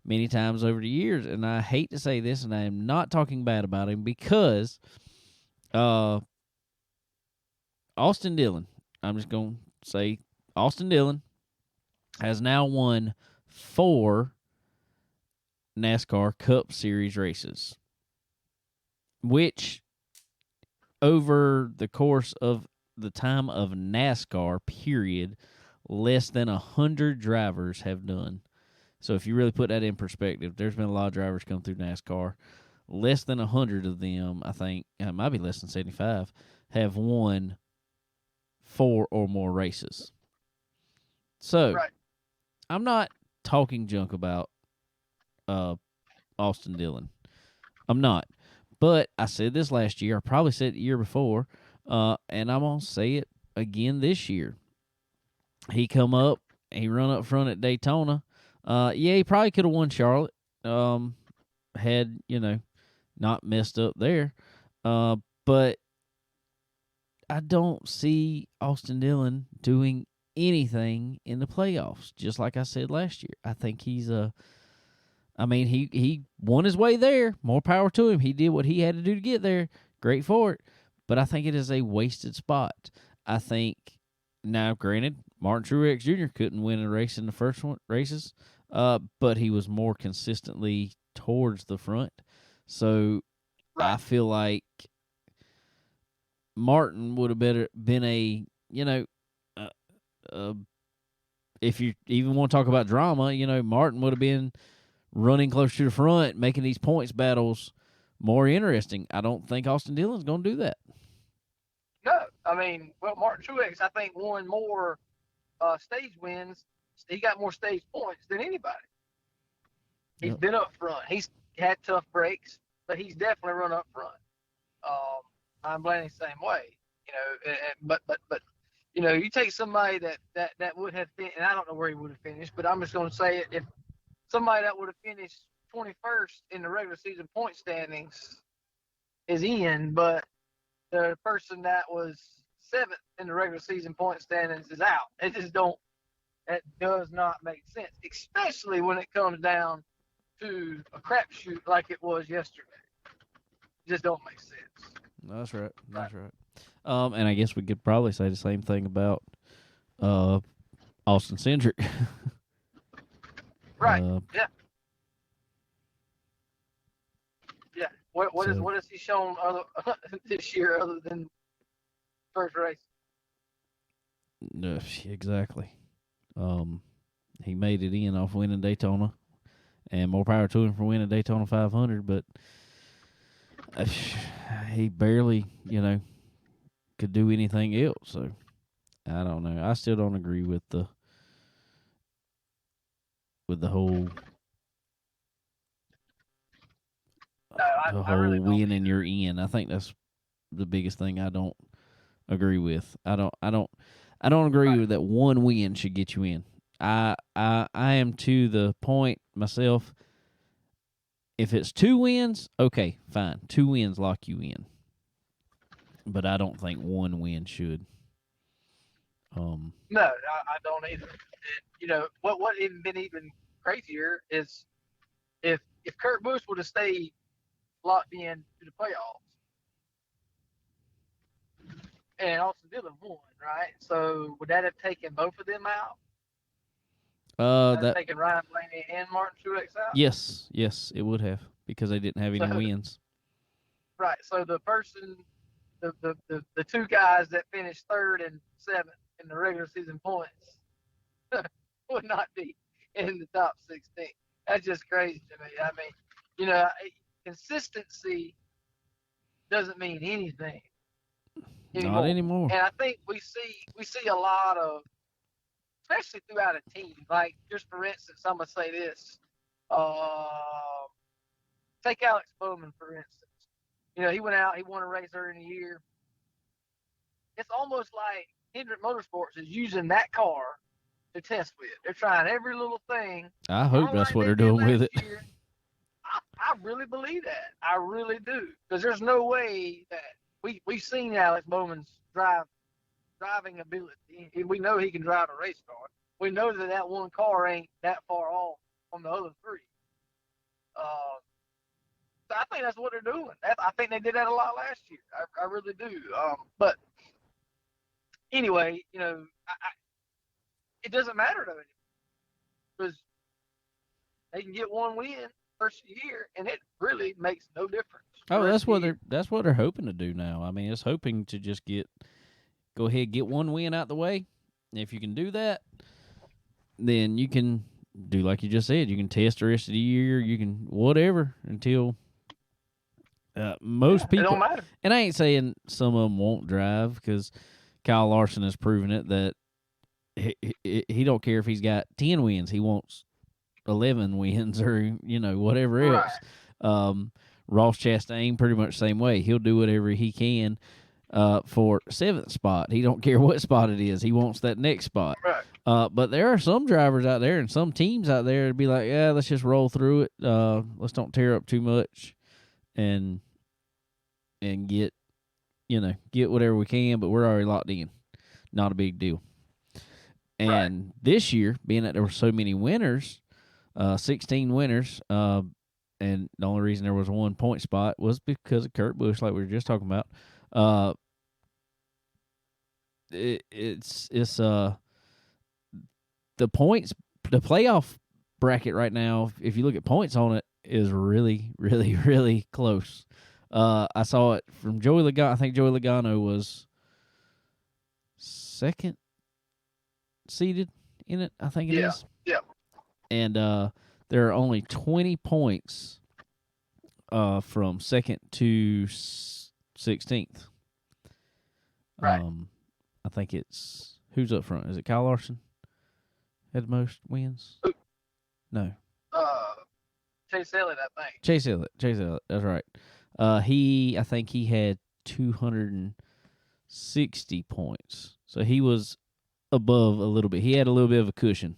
many times over the years, and I hate to say this, and I am not talking bad about him because Austin Dillon, I'm just going to say Austin Dillon has now won 4 NASCAR Cup Series races, which over the course of the time of NASCAR, period, less than 100 drivers have done. So if you really put that in perspective, there's been a lot of drivers come through NASCAR. Less than 100 of them, I think, it might be less than 75, have won 4 or more races. So, I'm not talking junk about Austin Dillon. I'm not. But I said this last year. I probably said it the year before. And I'm going to say it again this year. He come up. He run up front at Daytona. He probably could have won Charlotte. Had, not messed up there. But I don't see Austin Dillon doing anything in the playoffs, just like I said last year. I think he's he won his way there. More power to him. He did what he had to do to get there. Great for it. But I think it is a wasted spot. I think, now granted, Martin Truex Jr. couldn't win a race in the first races, but he was more consistently towards the front. So I feel like Martin would have been a, if you even want to talk about drama, Martin would have been running close to the front, making these points battles more interesting. I don't think Austin Dillon's going to do that. No, Martin Truex, I think, won more stage wins. He got more stage points than anybody. He's been up front. He's had tough breaks, but he's definitely run up front. I'm Blaney the same way, but you take somebody that would have been, and I don't know where he would have finished, but I'm just going to say it, if somebody that would have finished 21st in the regular season point standings is in, but the person that was 7th in the regular season point standings is out. That does not make sense, especially when it comes down to a crapshoot like it was yesterday. It just don't make sense. That's right. That's right. And I guess we could probably say the same thing about Austin Cindric. Right. Yeah. Yeah. What has he shown this year other than first race? No, exactly. He made it in off winning Daytona, and more power to him for winning Daytona 500. But he barely, could do anything else. So I don't know. I still don't agree with the whole really win and you're in. I think that's the biggest thing I don't agree with. I don't agree with that one win should get you in. I am to the point myself. If it's 2 wins, okay, fine. 2 wins lock you in. But I don't think 1 win should. No, I don't either. And, what would have been even crazier is if Kurt Busch would have stayed locked in to the playoffs, and Austin Dillon won, right? So would that have taken both of them out? Taken Ryan Blaney and Martin Truex out? Yes, it would have, because they didn't have any wins. Right. So the person, the 2 guys that finished 3rd and 7th in the regular season points would not be in the top 16. That's just crazy to me. I mean, consistency doesn't mean anything anymore. Not anymore. And I think we see a lot of, especially throughout a team. Like, just for instance, I'm gonna say this. Take Alex Bowman, for instance. He went out, he won a race earlier in the year. It's almost like Hendrick Motorsports is using that car to test with. They're trying every little thing. I hope that's what they're doing with it. I really believe that. I really do. Because there's no way that we've seen Alex Bowman's driving ability. We know he can drive a race car. We know that one car ain't that far off from the other 3. So I think that's what they're doing. I think they did that a lot last year. I really do. But anyway, it doesn't matter to me, because they can get 1 win first year, and it really makes no difference. Oh, that's what they're hoping to do now. I mean, it's hoping to just go ahead, get 1 win out the way. And if you can do that, then you can do like you just said. You can test the rest of the year. You can whatever until most people. It don't matter. And I ain't saying some of them won't drive, because Kyle Larson has proven it that he don't care if he's got 10 wins. He wants 11 wins or whatever else. Right. Ross Chastain pretty much the same way. He'll do whatever he can for 7th spot. He don't care what spot it is. He wants that next spot. Right. But there are some drivers out there and some teams out there to be like, yeah, let's just roll through it. Let's don't tear up too much, and get whatever we can. But we're already locked in. Not a big deal. And this year, being that there were so many winners, 16 winners, and the only reason there was 1 point spot was because of Kurt Busch, like we were just talking about. It's the points, the playoff bracket right now, if you look at points on it, is really, really, really close. I saw it from Joey Logano. I think Joey Logano was 2nd seeded in it, I think it is. Yeah. And there are only 20 points from 2nd to 16th. Right. I think it's, who's up front? Is it Kyle Larson? Had the most wins? Who? No. Tell Chase Elliott, I think. Chase Elliott. That's right. I think he had 260 points, so he was above a little bit. He had a little bit of a cushion.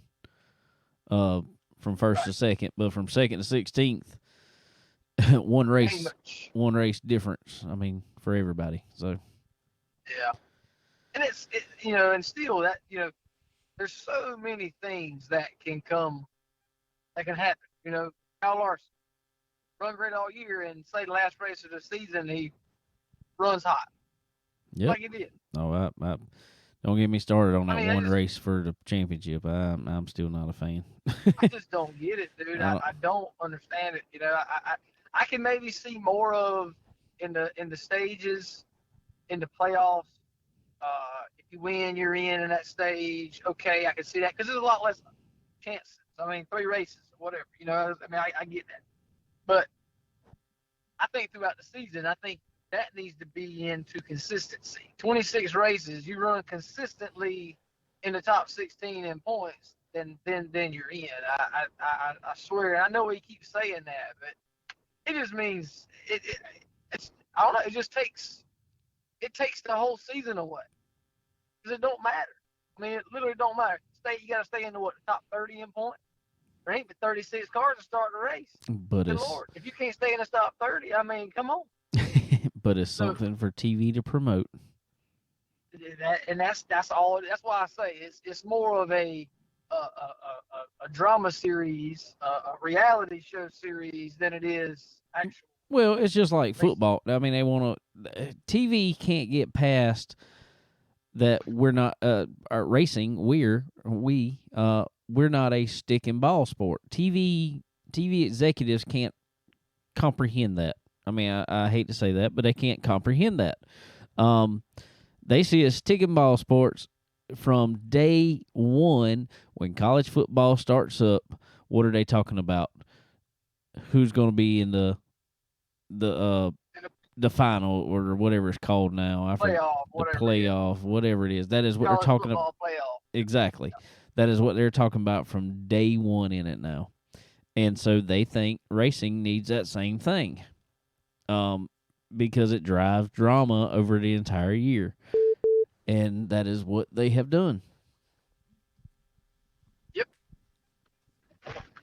From first to second, but from second to 16th, one race difference. I mean, for everybody. So. Yeah, and and still that there's so many things that can happen. Kyle Larson run great all year, and say the last race of the season he runs hot. Yep. Like he did. Oh, I don't get me started on that one race for the championship. I'm still not a fan. I just don't get it, dude. I don't understand it. I can maybe see more of in the stages, in the playoffs. If you win, you're in that stage. Okay, I can see that because there's a lot less chances. I mean, 3 races, whatever. I get that. But I think throughout the season, that needs to be into consistency. 26 races, you run consistently in the top 16 in points, then you're in. I swear. I know he keeps saying that, but it just means it's I don't know. It just takes the whole season away because it don't matter. I mean, it literally don't matter. You got to stay in the top 30 in points. There ain't but 36 cars to start the race. But Lord, if you can't stay in the top 30, I mean, come on. But it's something for TV to promote. That's all. That's why I say it's more of a drama series, a reality show series than it is actual. Well, it's just like football. I mean, they want to. TV can't get past that. We're not racing. We're not a stick and ball sport. TV executives can't comprehend that. I mean, I hate to say that, but they can't comprehend that. They see a stick and ball sports from day one when college football starts up. What are they talking about? Who's going to be in the final or whatever it's called now? Playoff, whatever it is. That is what they're talking about. Exactly. That is what they're talking about from day one in it now. And so they think racing needs that same thing. Because it drives drama over the entire year. And that is what they have done. Yep.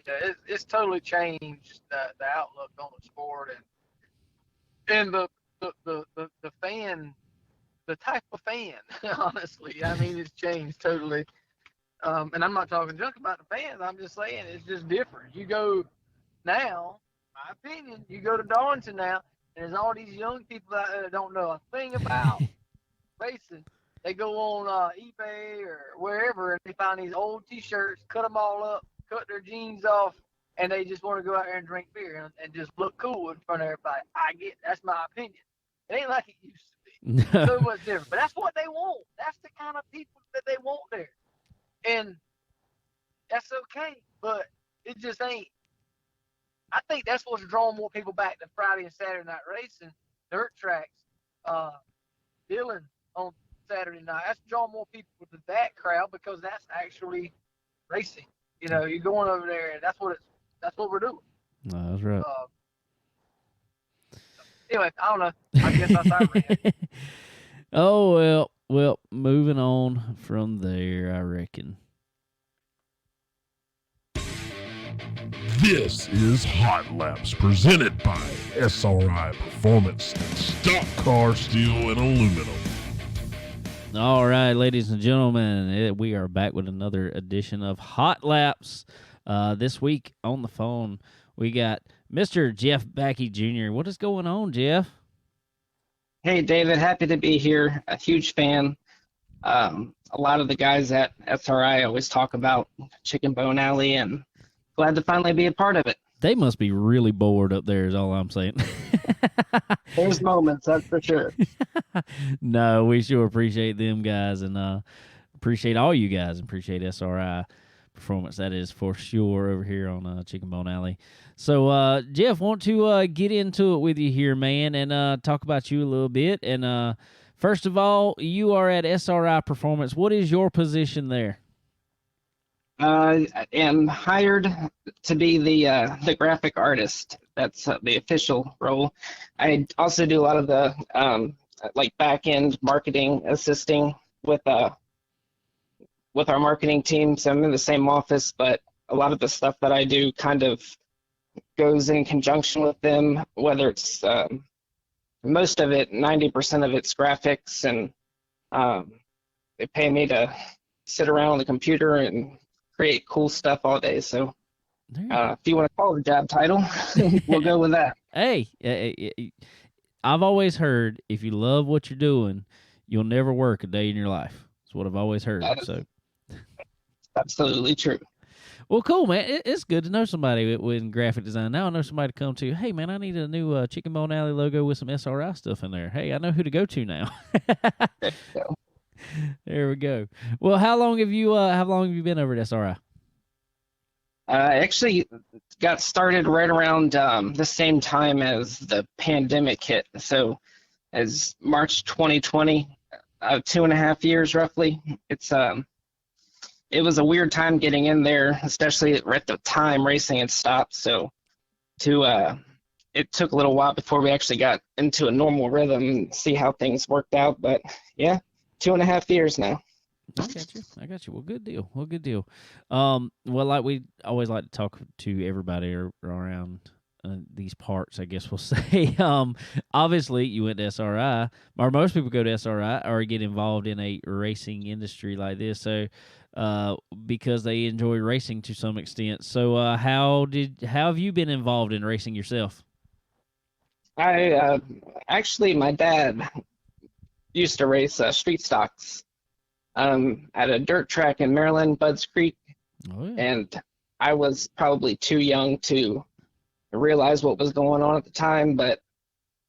Yeah, it's totally changed the outlook on the sport and the fan, the type of fan, honestly. I mean, it's changed totally. And I'm not talking junk about the fans. I'm just saying it's just different. You go now, my opinion, you go to Darlington now, and there's all these young people out there that don't know a thing about racing. They go on eBay or wherever, and they find these old T-shirts, cut them all up, cut their jeans off, and they just want to go out there and drink beer and just look cool in front of everybody. That's my opinion. It ain't like it used to be. So much different. But that's what they want. That's the kind of people that they want there. And that's okay, but it just ain't. I think that's what's drawing more people back to Friday and Saturday night racing, dirt tracks, dealing on Saturday night. That's drawing more people to that crowd because that's actually racing. You're going over there, and that's what we're doing. No, that's right. Anyway, I don't know. I guess that's our rant. Oh, well, moving on from there, I reckon. This is Hot Laps, presented by SRI Performance, Stock Car Steel and Aluminum. All right, ladies and gentlemen, we are back with another edition of Hot Laps. This week on the phone, we got Mr. Jeff Backey Jr. What is going on, Jeff? Hey, David. Happy to be here. A huge fan. A lot of the guys at SRI always talk about Chicken Bone Alley, and glad to finally be a part of it. They must be really bored up there is all I'm saying. There's moments, that's for sure. No, we sure appreciate them guys and appreciate all you guys and appreciate SRI Performance. That is for sure over here on Chicken Bone Alley. So, Jeff, want to get into it with you here, man, and talk about you a little bit. And first of all, you are at SRI Performance. What is your position there? am hired to be the graphic artist. That's the official role. I also do a lot of the like back end marketing assisting with our marketing team. So I'm in the same office, but a lot of the stuff that I do kind of goes in conjunction with them. Whether it's most of it, 90% of it's graphics, and they pay me to sit around on the computer and create cool stuff all day. So if you want to call it a job title, we'll go with that. Hey, I've always heard if you love what you're doing, you'll never work a day in your life. That's what I've always heard. So absolutely true. Well, cool, man. It's good to know somebody with graphic design. Now I know somebody to come to. Hey, man, I need a new Chicken Bone Alley logo with some SRI stuff in there. Hey, I know who to go to now. There you go. There we go. Well, how long have you been over at SRI? I actually got started right around the same time as the pandemic hit. So as March 2020, 2.5 years roughly. It was a weird time getting in there, especially at the time racing had stopped. So it took a little while before we actually got into a normal rhythm and see how things worked out. But yeah, 2.5 years now. I got you. Well, good deal. Well, like we always like to talk to everybody around these parts, I guess we'll say. Obviously, you went to SRI, or most people go to SRI or get involved in a racing industry like this. So, because they enjoy racing to some extent. So, how have you been involved in racing yourself? Actually, my dad used to race street stocks at a dirt track in Maryland, Budds Creek. Oh, yeah. And I was probably too young to realize what was going on at the time, but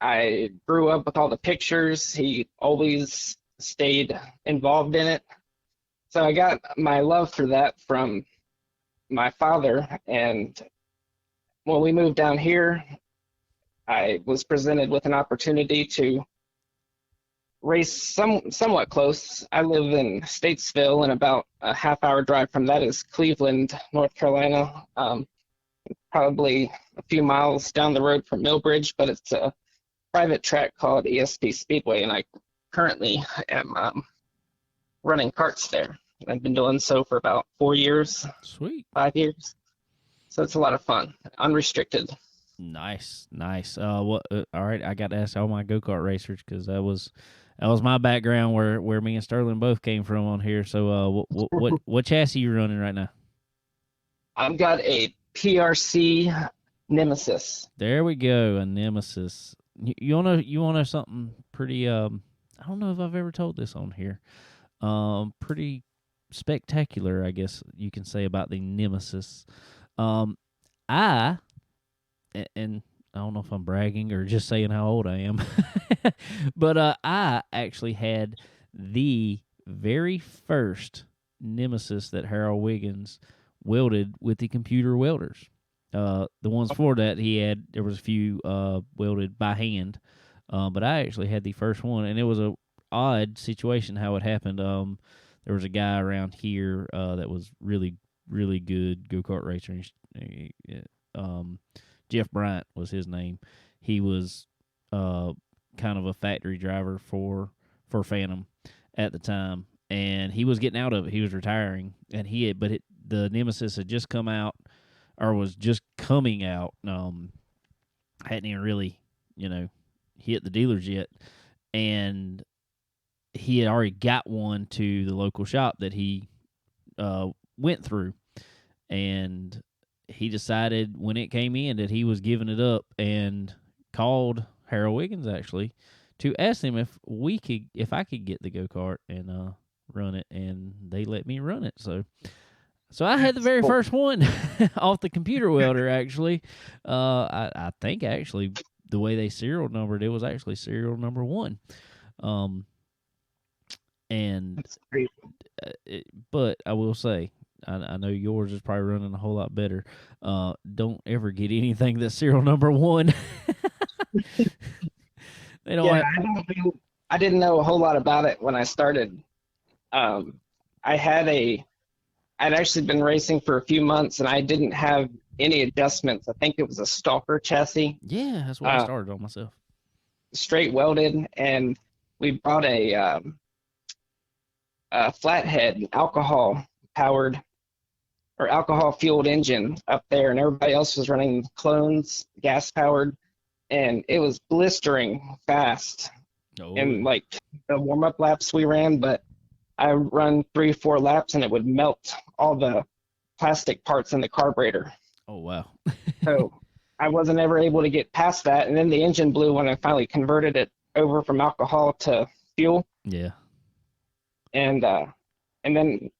I grew up with all the pictures. He always stayed involved in it. So I got my love for that from my father. And when we moved down here, I was presented with an opportunity to race somewhat close. I live in Statesville, and about a half-hour drive from that is Cleveland, North Carolina. Probably a few miles down the road from Millbridge, but it's a private track called ESP Speedway, and I currently am running karts there. I've been doing so for about 4 years. Sweet. 5 years. So it's a lot of fun, unrestricted. Nice. All right, I got to ask all my go-kart racers because that was my background where me and Sterling both came from on here. So what chassis you running right now? I've got a PRC Nemesis. There we go, a Nemesis. You wanna something pretty I don't know if I've ever told this on here. Pretty spectacular, I guess you can say, about the Nemesis. And I don't know if I'm bragging or just saying how old I am, but I actually had the very first Nemesis that Harold Wiggins welded with the computer welders. The ones before that there was a few welded by hand, but I actually had the first one, and it was a odd situation how it happened. There was a guy around here that was really, really good go-kart racer. Jeff Bryant was his name. He was kind of a factory driver for Phantom at the time, and he was getting out of it. He was retiring, and the Nemesis had just come out, or was just coming out. Hadn't even really, hit the dealers yet, and he had already got one to the local shop that he went through, and he decided when it came in that he was giving it up, and called Harold Wiggins actually to ask him if I could get the go-kart and run it, and they let me run it. So I had the very first one off the computer welder, actually. I think, actually, the way they serial numbered, it was actually serial number 1. But I will say, I know yours is probably running a whole lot better. Don't ever get anything that's serial number 1. They don't. Yeah, I didn't know a whole lot about it when I started. I I'd actually been racing for a few months, and I didn't have any adjustments. I think it was a Stalker chassis. Yeah, that's what I started on myself. Straight welded, and we bought a flathead alcohol powered or alcohol fueled engine up there, and everybody else was running clones, gas powered, and it was blistering fast in like the warm up laps we ran. But I run 3-4 laps, and it would melt all the plastic parts in the carburetor. Oh wow! So I wasn't ever able to get past that, and then the engine blew when I finally converted it over from alcohol to fuel. Yeah. And then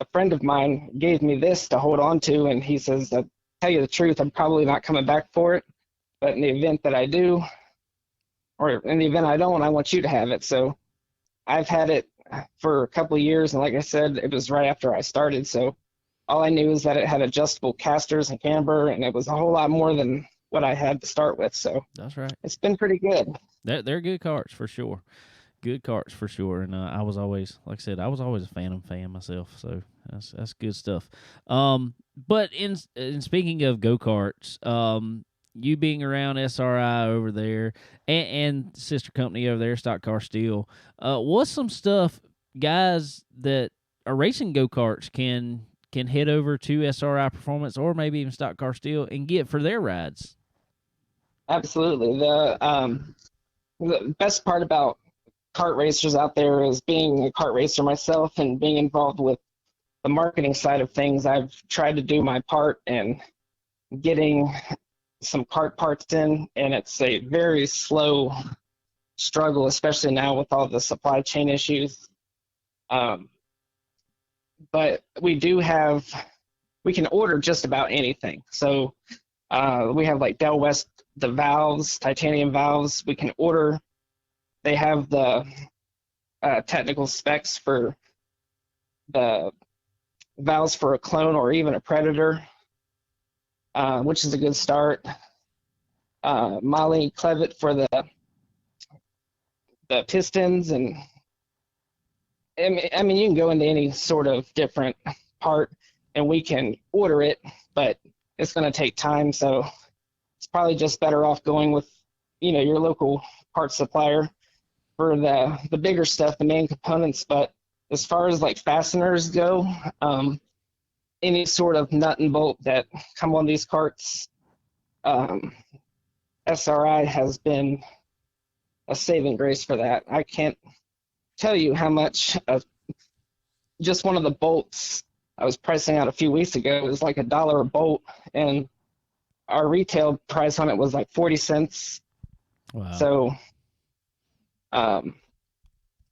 a friend of mine gave me this to hold on to, and he says, "To tell you the truth, I'm probably not coming back for it, but in the event that I do, or in the event I don't, I want you to have it." So I've had it for a couple of years, and like I said, it was right after I started, so all I knew is that it had adjustable casters and camber, and it was a whole lot more than what I had to start with. So that's right. It's been pretty good. They're good carts for sure. Good carts for sure. And I was always, like I said, I was always a fan myself. So that's good stuff. But in speaking of go-karts, you being around SRI over there and sister company over there, Stock Car Steel, what's some stuff guys that are racing go-karts can head over to SRI Performance or maybe even Stock Car Steel and get for their rides? Absolutely. The best part about kart racers out there is being a kart racer myself and being involved with the marketing side of things. I've tried to do my part in getting some kart parts in, and it's a very slow struggle, especially now with all the supply chain issues. But we can order just about anything. So we have like Del West, the valves, titanium valves, we can order. They have the technical specs for the valves for a clone or even a Predator, which is a good start. Molly Clevitt for the pistons, and I mean, you can go into any sort of different part and we can order it, but it's going to take time. So it's probably just better off going with, your local parts supplier for the bigger stuff, the main components. But as far as like fasteners go, any sort of nut and bolt that come on these carts, SRI has been a saving grace for that. I can't tell you how much just one of the bolts I was pricing out a few weeks ago. It was like $1 a bolt, and our retail price on it was like 40 cents. Wow. So, and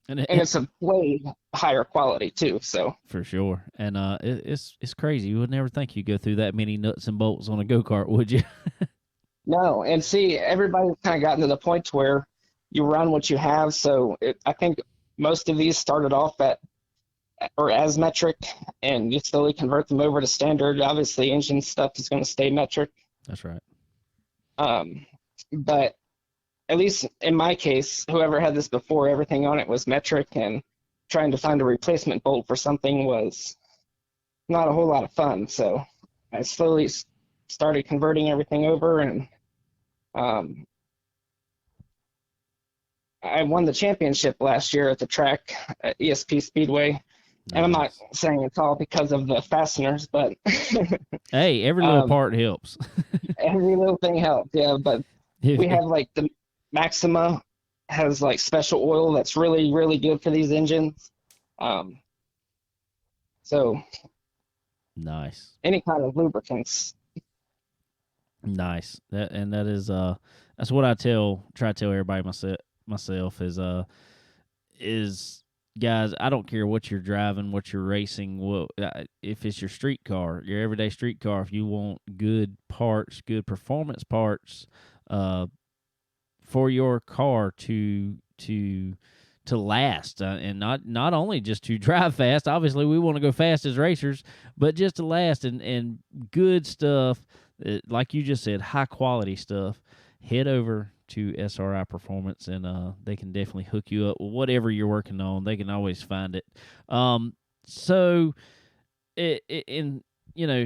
it's a way higher quality too. So for sure, and it's crazy. You would never think you'd go through that many nuts and bolts on a go-kart, would you? No, and see, everybody's kind of gotten to the point where you run what you have. So I think most of these started off as metric, and you slowly convert them over to standard. Obviously, engine stuff is going to stay metric. That's right. But at least in my case, whoever had this before, everything on it was metric, and trying to find a replacement bolt for something was not a whole lot of fun. So I slowly started converting everything over, and I won the championship last year at the track at ESP Speedway. Nice. And I'm not saying it's all because of the fasteners, but hey, every little part helps. Every little thing helps, yeah. But we have like the Maxima has like special oil that's really, really good for these engines. So nice. Any kind of lubricants. Nice. That is that's what I try to tell everybody myself is guys, I don't care what you're driving, what you're racing, if it's your street car, your everyday street car, if you want good parts, good performance parts for your car to last, and not only just to drive fast. Obviously, we want to go fast as racers, but just to last and good stuff, like you just said, high quality stuff. Head over to SRI Performance, and they can definitely hook you up with whatever you're working on. They can always find it. So in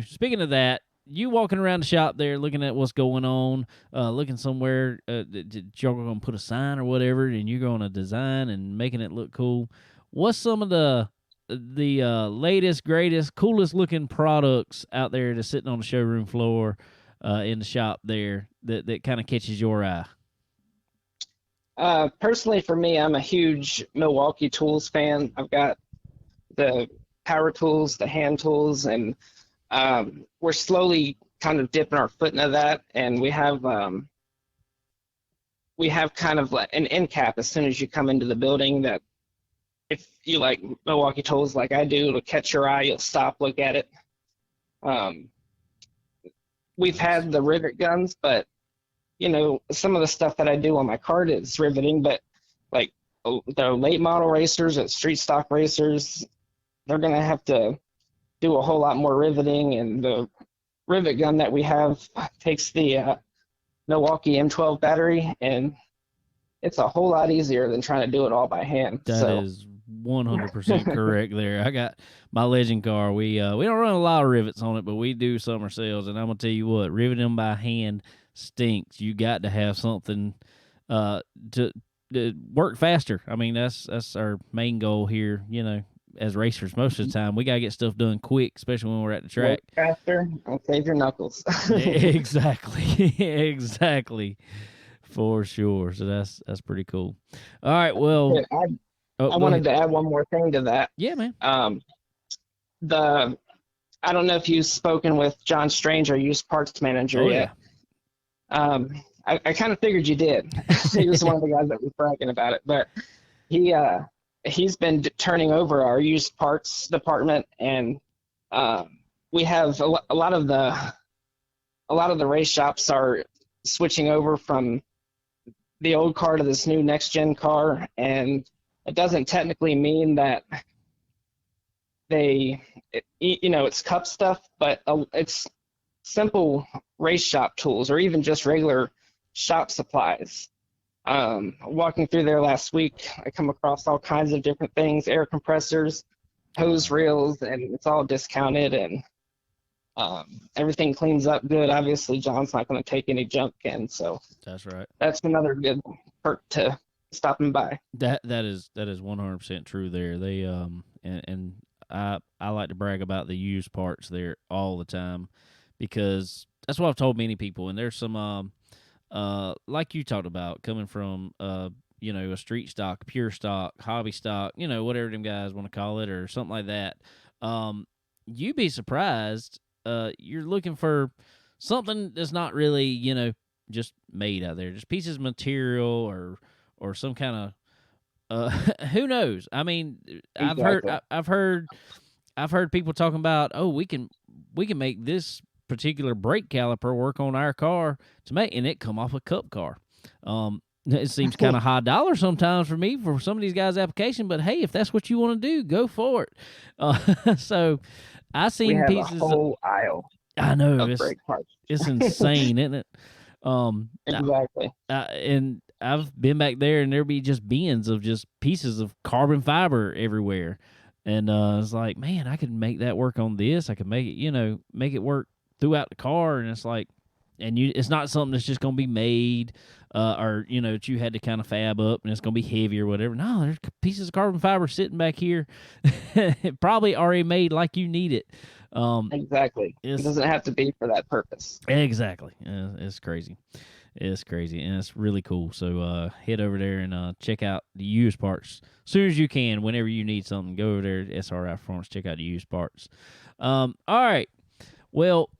speaking of that, you walking around the shop there, looking at what's going on, looking somewhere that you're going to put a sign or whatever, and you're going to design and making it look cool. What's some of the latest, greatest, coolest looking products out there that's sitting on the showroom floor in the shop there that kind of catches your eye? Personally, for me, I'm a huge Milwaukee tools fan. I've got the power tools, the hand tools, and we're slowly kind of dipping our foot into that. And we have kind of like an end cap as soon as you come into the building that if you like Milwaukee tools like I do, it'll catch your eye, you'll stop, look at it. We've had the rivet guns, but some of the stuff that I do on my cart is riveting, but like the late model racers at street stock racers, they're going to have to do a whole lot more riveting, and the rivet gun that we have takes the Milwaukee M12 battery, and it's a whole lot easier than trying to do it all by hand. That is 100% correct there. I got my Legend car. We don't run a lot of rivets on it, but we do some ourselves, and I'm going to tell you what, riveting them by hand stinks. You got to have something to work faster. I mean, that's our main goal here, as racers. Most of the time we got to get stuff done quick, especially when we're at the track. Work faster and save your knuckles. Exactly, for sure. So that's pretty cool. All right, well, I wanted to add one more thing to that. Yeah, man. I don't know if you've spoken with John Strange, our used parts manager, yet. Yeah. I kind of figured you did. He was one of the guys that was bragging about it, but he's been turning over our used parts department, and we have a lot of the race shops are switching over from the old car to this new next gen car, and it doesn't technically mean that it's cup stuff, but it's simple race shop tools or even just regular shop supplies. Walking through there last week, I come across all kinds of different things, air compressors, hose reels, and it's all discounted, and everything cleans up good. Obviously, John's not going to take any junk in, so that's right. That's another good perk to stopping by. That is 100% true there. They and I like to brag about the used parts there all the time, because that's what I've told many people. And there's some like you talked about, coming from a street stock, pure stock, hobby stock, whatever them guys want to call it, or something like that. You'd be surprised. You're looking for something that's not really, just made out there, just pieces of material or some kind of who knows? I mean, exactly. I've heard people talking about, oh, we can make this particular brake caliper work on our car to make, and it come off a cup car. It seems kind of high dollar sometimes for me for some of these guys' application, but hey, if that's what you want to do, go for it. So I seen pieces. A whole aisle. I know of brake parts. It's insane, isn't it? Exactly. And I've been back there, and there'd be just bins of just pieces of carbon fiber everywhere. And it's like, man, I could make that work on this. I could make it, make it work throughout the car. And it's like, it's not something that's just going to be made or, that you had to kind of fab up and it's going to be heavy or whatever. No, there's pieces of carbon fiber sitting back here, probably already made like you need it. Exactly. It doesn't have to be for that purpose. Exactly. It's crazy. It's crazy, and it's really cool. So head over there and check out the used parts as soon as you can. Whenever you need something, go over there at SRI Performance, check out the used parts. All right. Well,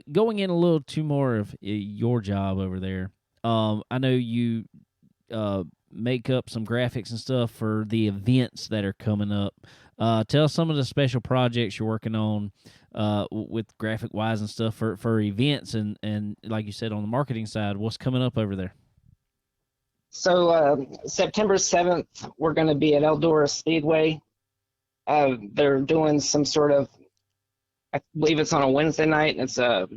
going in a little too more of your job over there, I know you make up some graphics and stuff for the events that are coming up. Tell us some of the special projects you're working on with graphic wise and stuff for events and like you said on the marketing side, what's coming up over there? So September 7th, we're going to be at Eldora Speedway. They're doing some sort of, I believe it's on a Wednesday night, and it's a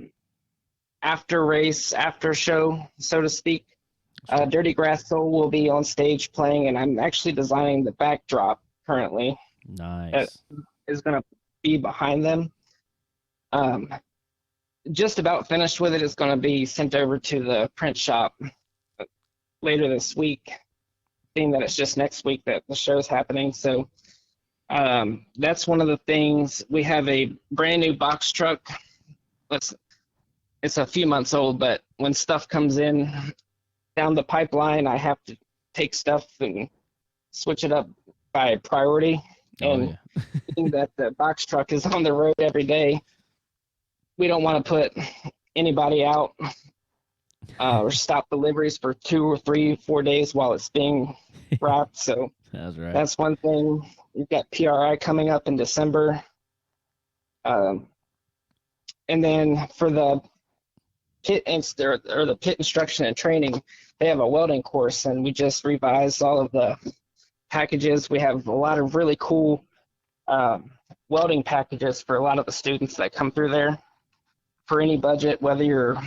after race, after show, so to speak. Dirty Grass Soul will be on stage playing, and I'm actually designing the backdrop currently. Nice. That is going to be behind them. Just about finished with it. It's going to be sent over to the print shop later this week, being that it's just next week that the show's happening. So that's one of the things. We have a brand new box truck. It's a few months old, but when stuff comes in down the pipeline, I have to take stuff and switch it up by priority. And being that the box truck is on the road every day, we don't want to put anybody out or stop deliveries for 2 or 3, 4 days while it's being wrapped. So that's right. That's one thing. We've got PRI coming up in December. And then for the pit or the pit instruction and training, they have a welding course, and we just revised all of the packages. We have a lot of really cool welding packages for a lot of the students that come through there for any budget, whether you're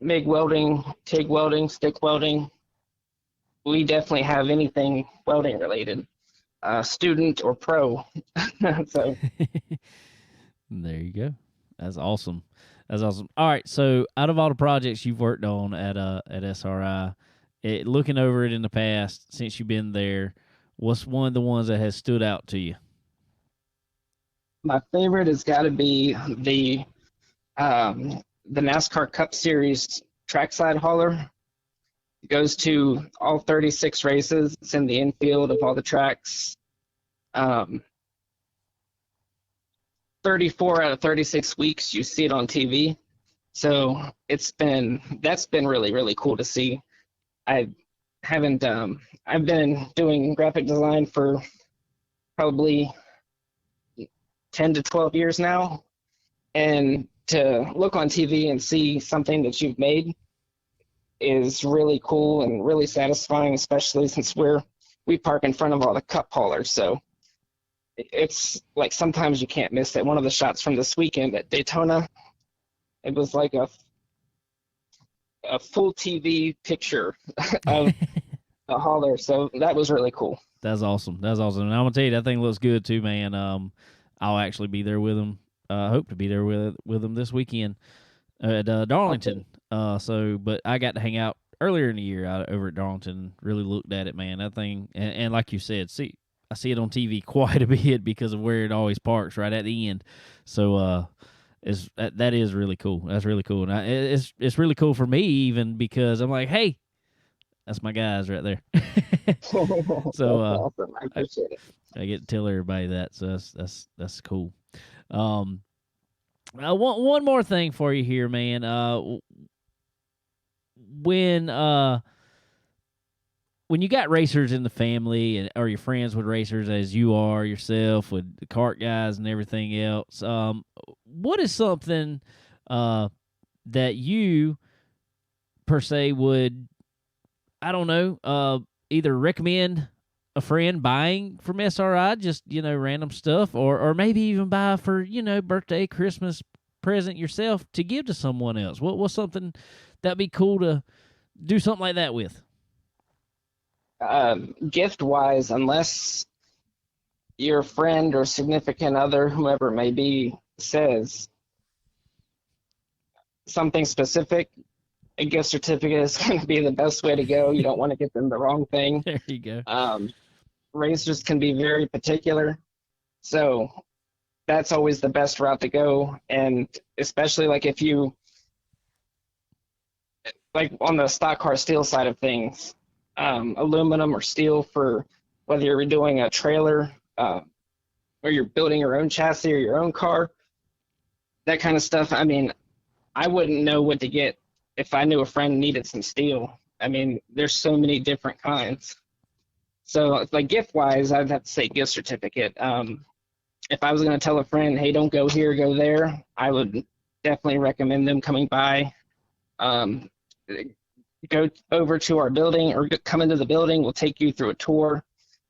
MIG welding, TIG welding, stick welding. We definitely have anything welding related, student or pro. So there you go. That's awesome. That's awesome. All right. So out of all the projects you've worked on at SRI, looking over it in the past since you've been there, what's one of the ones that has stood out to you? My favorite has got to be the NASCAR Cup Series trackside hauler. It goes to all 36 races. It's in the infield of all the tracks. 34 out of 36 weeks you see it on TV. So that's been really, really cool to see. I've been doing graphic design for probably 10 to 12 years now, and to look on TV and see something that you've made is really cool and really satisfying, especially since we park in front of all the cup haulers. So it's like sometimes you can't miss it. One of the shots from this weekend at Daytona, it was like a full TV picture of the hauler. So that was really cool. That's awesome. That's awesome. And I'm gonna tell you, that thing looks good too, man. I'll actually be there with them. I hope to be there with them this weekend at Darlington. But I got to hang out earlier in the year out over at Darlington. Really looked at it, man. That thing, and like you said, I see it on TV quite a bit because of where it always parks right at the end. So that is really cool. That's really cool, and it's really cool for me even because I'm like, hey, that's my guys right there. So awesome. I appreciate it. I get to tell everybody that, so that's cool. One more thing for you here, man. When you got racers in the family, or you're friends with racers as you are yourself with the kart guys and everything else, what is something that you per se would, I don't know, either recommend a friend buying from SRI, just, random stuff, or maybe even buy for, birthday, Christmas present yourself to give to someone else? What's something that'd be cool to do something like that with? Gift wise, unless your friend or significant other, whomever it may be, says something specific, a gift certificate is going to be the best way to go. You don't want to get them the wrong thing. There you go. Racers can be very particular, so that's always the best route to go. And especially if you, on the stock car steel side of things, aluminum or steel for whether you're doing a trailer or you're building your own chassis or your own car, that kind of stuff. I mean, I wouldn't know what to get if I knew a friend needed some steel. I mean, there's so many different kinds. So gift wise, I'd have to say gift certificate. If I was going to tell a friend, hey, don't go here, go there, I would definitely recommend them coming by. Go over to our building or come into the building. We'll take you through a tour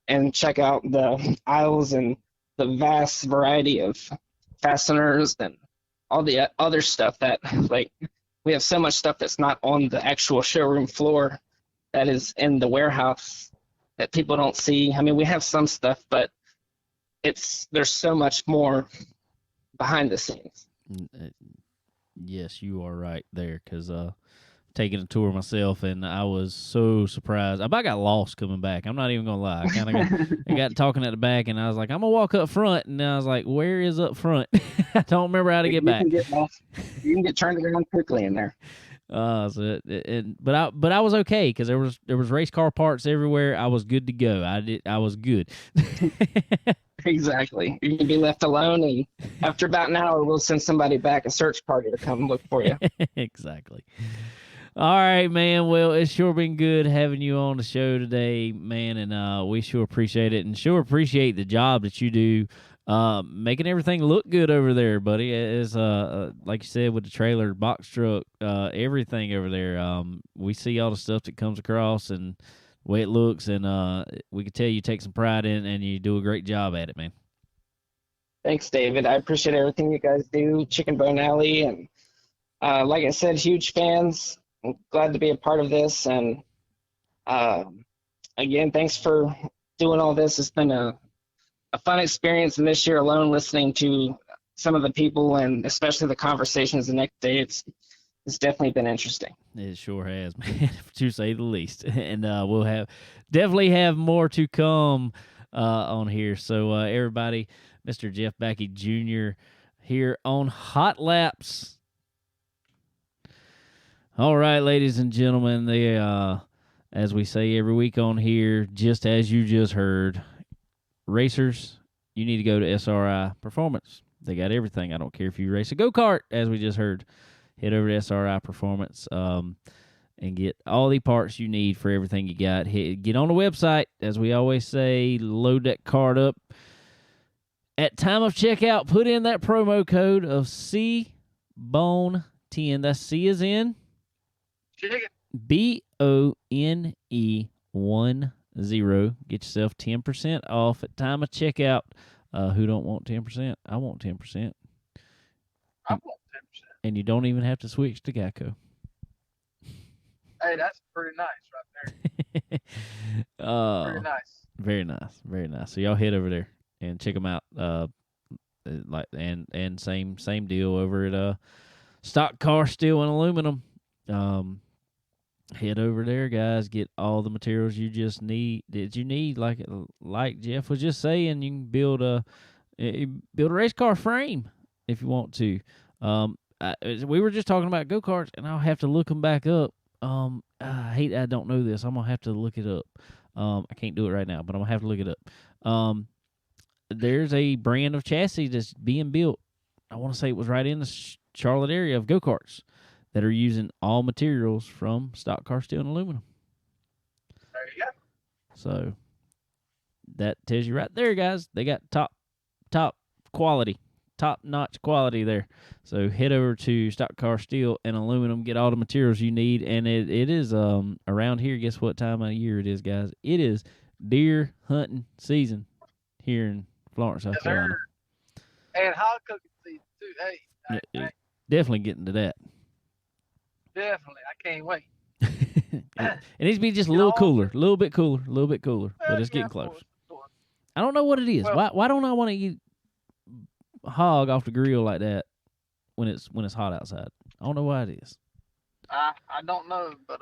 and check out the aisles and the vast variety of fasteners and all the other stuff that, we have so much stuff that's not on the actual showroom floor that is in the warehouse that people don't see. I mean, we have some stuff, but there's so much more behind the scenes. Yes, you are right there, because taking a tour myself, and I was so surprised. I about got lost coming back. I'm not even gonna lie. I got talking at the back, and I was like, I'm gonna walk up front, and I was like, where is up front? I don't remember how to get back. You can get turned around quickly in there. But I was okay, because there was race car parts everywhere. I was good to go. I was good. Exactly. You can be left alone, and after about an hour, we'll send somebody back, a search party, to come look for you. Exactly. All right, man. Well, it's sure been good having you on the show today, man, and we sure appreciate it, and sure appreciate the job that you do, making everything look good over there, buddy. It's like you said, with the trailer, box truck, everything over there. We see all the stuff that comes across and the way it looks, and we can tell you take some pride in, and you do a great job at it, man. Thanks, David. I appreciate everything you guys do, Chicken Bone Alley, and like I said, huge fans. I'm glad to be a part of this, and again, thanks for doing all this. It's been a fun experience, and this year alone, listening to some of the people and especially the conversations the next day, it's definitely been interesting. It sure has, man, to say the least. And we'll definitely have more to come on here. So everybody, Mr. Jeff Backey Jr. here on Hot Laps. All right, ladies and gentlemen, they as we say every week on here, just as you just heard, racers, you need to go to SRI Performance. They got everything. I don't care if you race a go-kart, as we just heard. Head over to SRI Performance and get all the parts you need for everything you got. Get on the website, as we always say, load that card up. At time of checkout, put in that promo code of CBONE10. That's C as in BONE10. Get yourself 10% off at time of checkout. Who don't want 10%? I want 10%. I want 10%. And you don't even have to switch to Geico. Hey, that's pretty nice right there. Very nice. Very nice. Very nice. So y'all head over there and check them out. And same deal over at Stock Car Steel and Aluminum. Head over there, guys. Get all the materials you just need. Like Jeff was just saying, you can build a race car frame if you want to. We were just talking about go-karts, and I'll have to look them back up. I don't know this. I'm gonna have to look it up. I can't do it right now, but I'm gonna have to look it up. There's a brand of chassis that's being built. I want to say it was right in the Charlotte area of go-karts that are using all materials from Stock Car Steel and Aluminum. There you go. So that tells you right there, guys. They got top quality, top-notch quality there. So head over to Stock Car Steel and Aluminum, get all the materials you need, and it is around here. Guess what time of year it is, guys? It is deer hunting season here in Florence, South Carolina. And hog cooking season too. Hey, definitely getting to that. Definitely, I can't wait. It needs to be just a little cooler, a little bit cooler, but it's getting close. I don't know what it is. Well, why don't I want to eat hog off the grill like that when it's hot outside? I don't know why it is. I don't know, but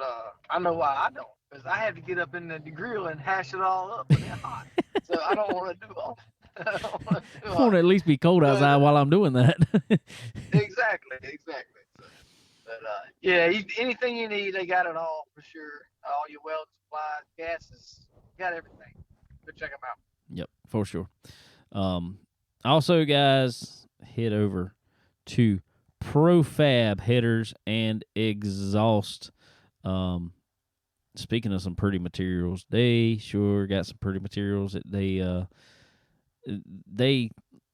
I know why I don't. Because I had to get up in the grill and hash it all up when it's hot. So I don't want to do all. I want to at least be cold outside while I'm doing that. Exactly. But yeah, anything you need, they got it all for sure. All your weld supplies, gases, got everything. Go check them out. Yep, for sure. Also, guys, head over to Profab Headers and Exhaust. Speaking of some pretty materials, they sure got some pretty materials. That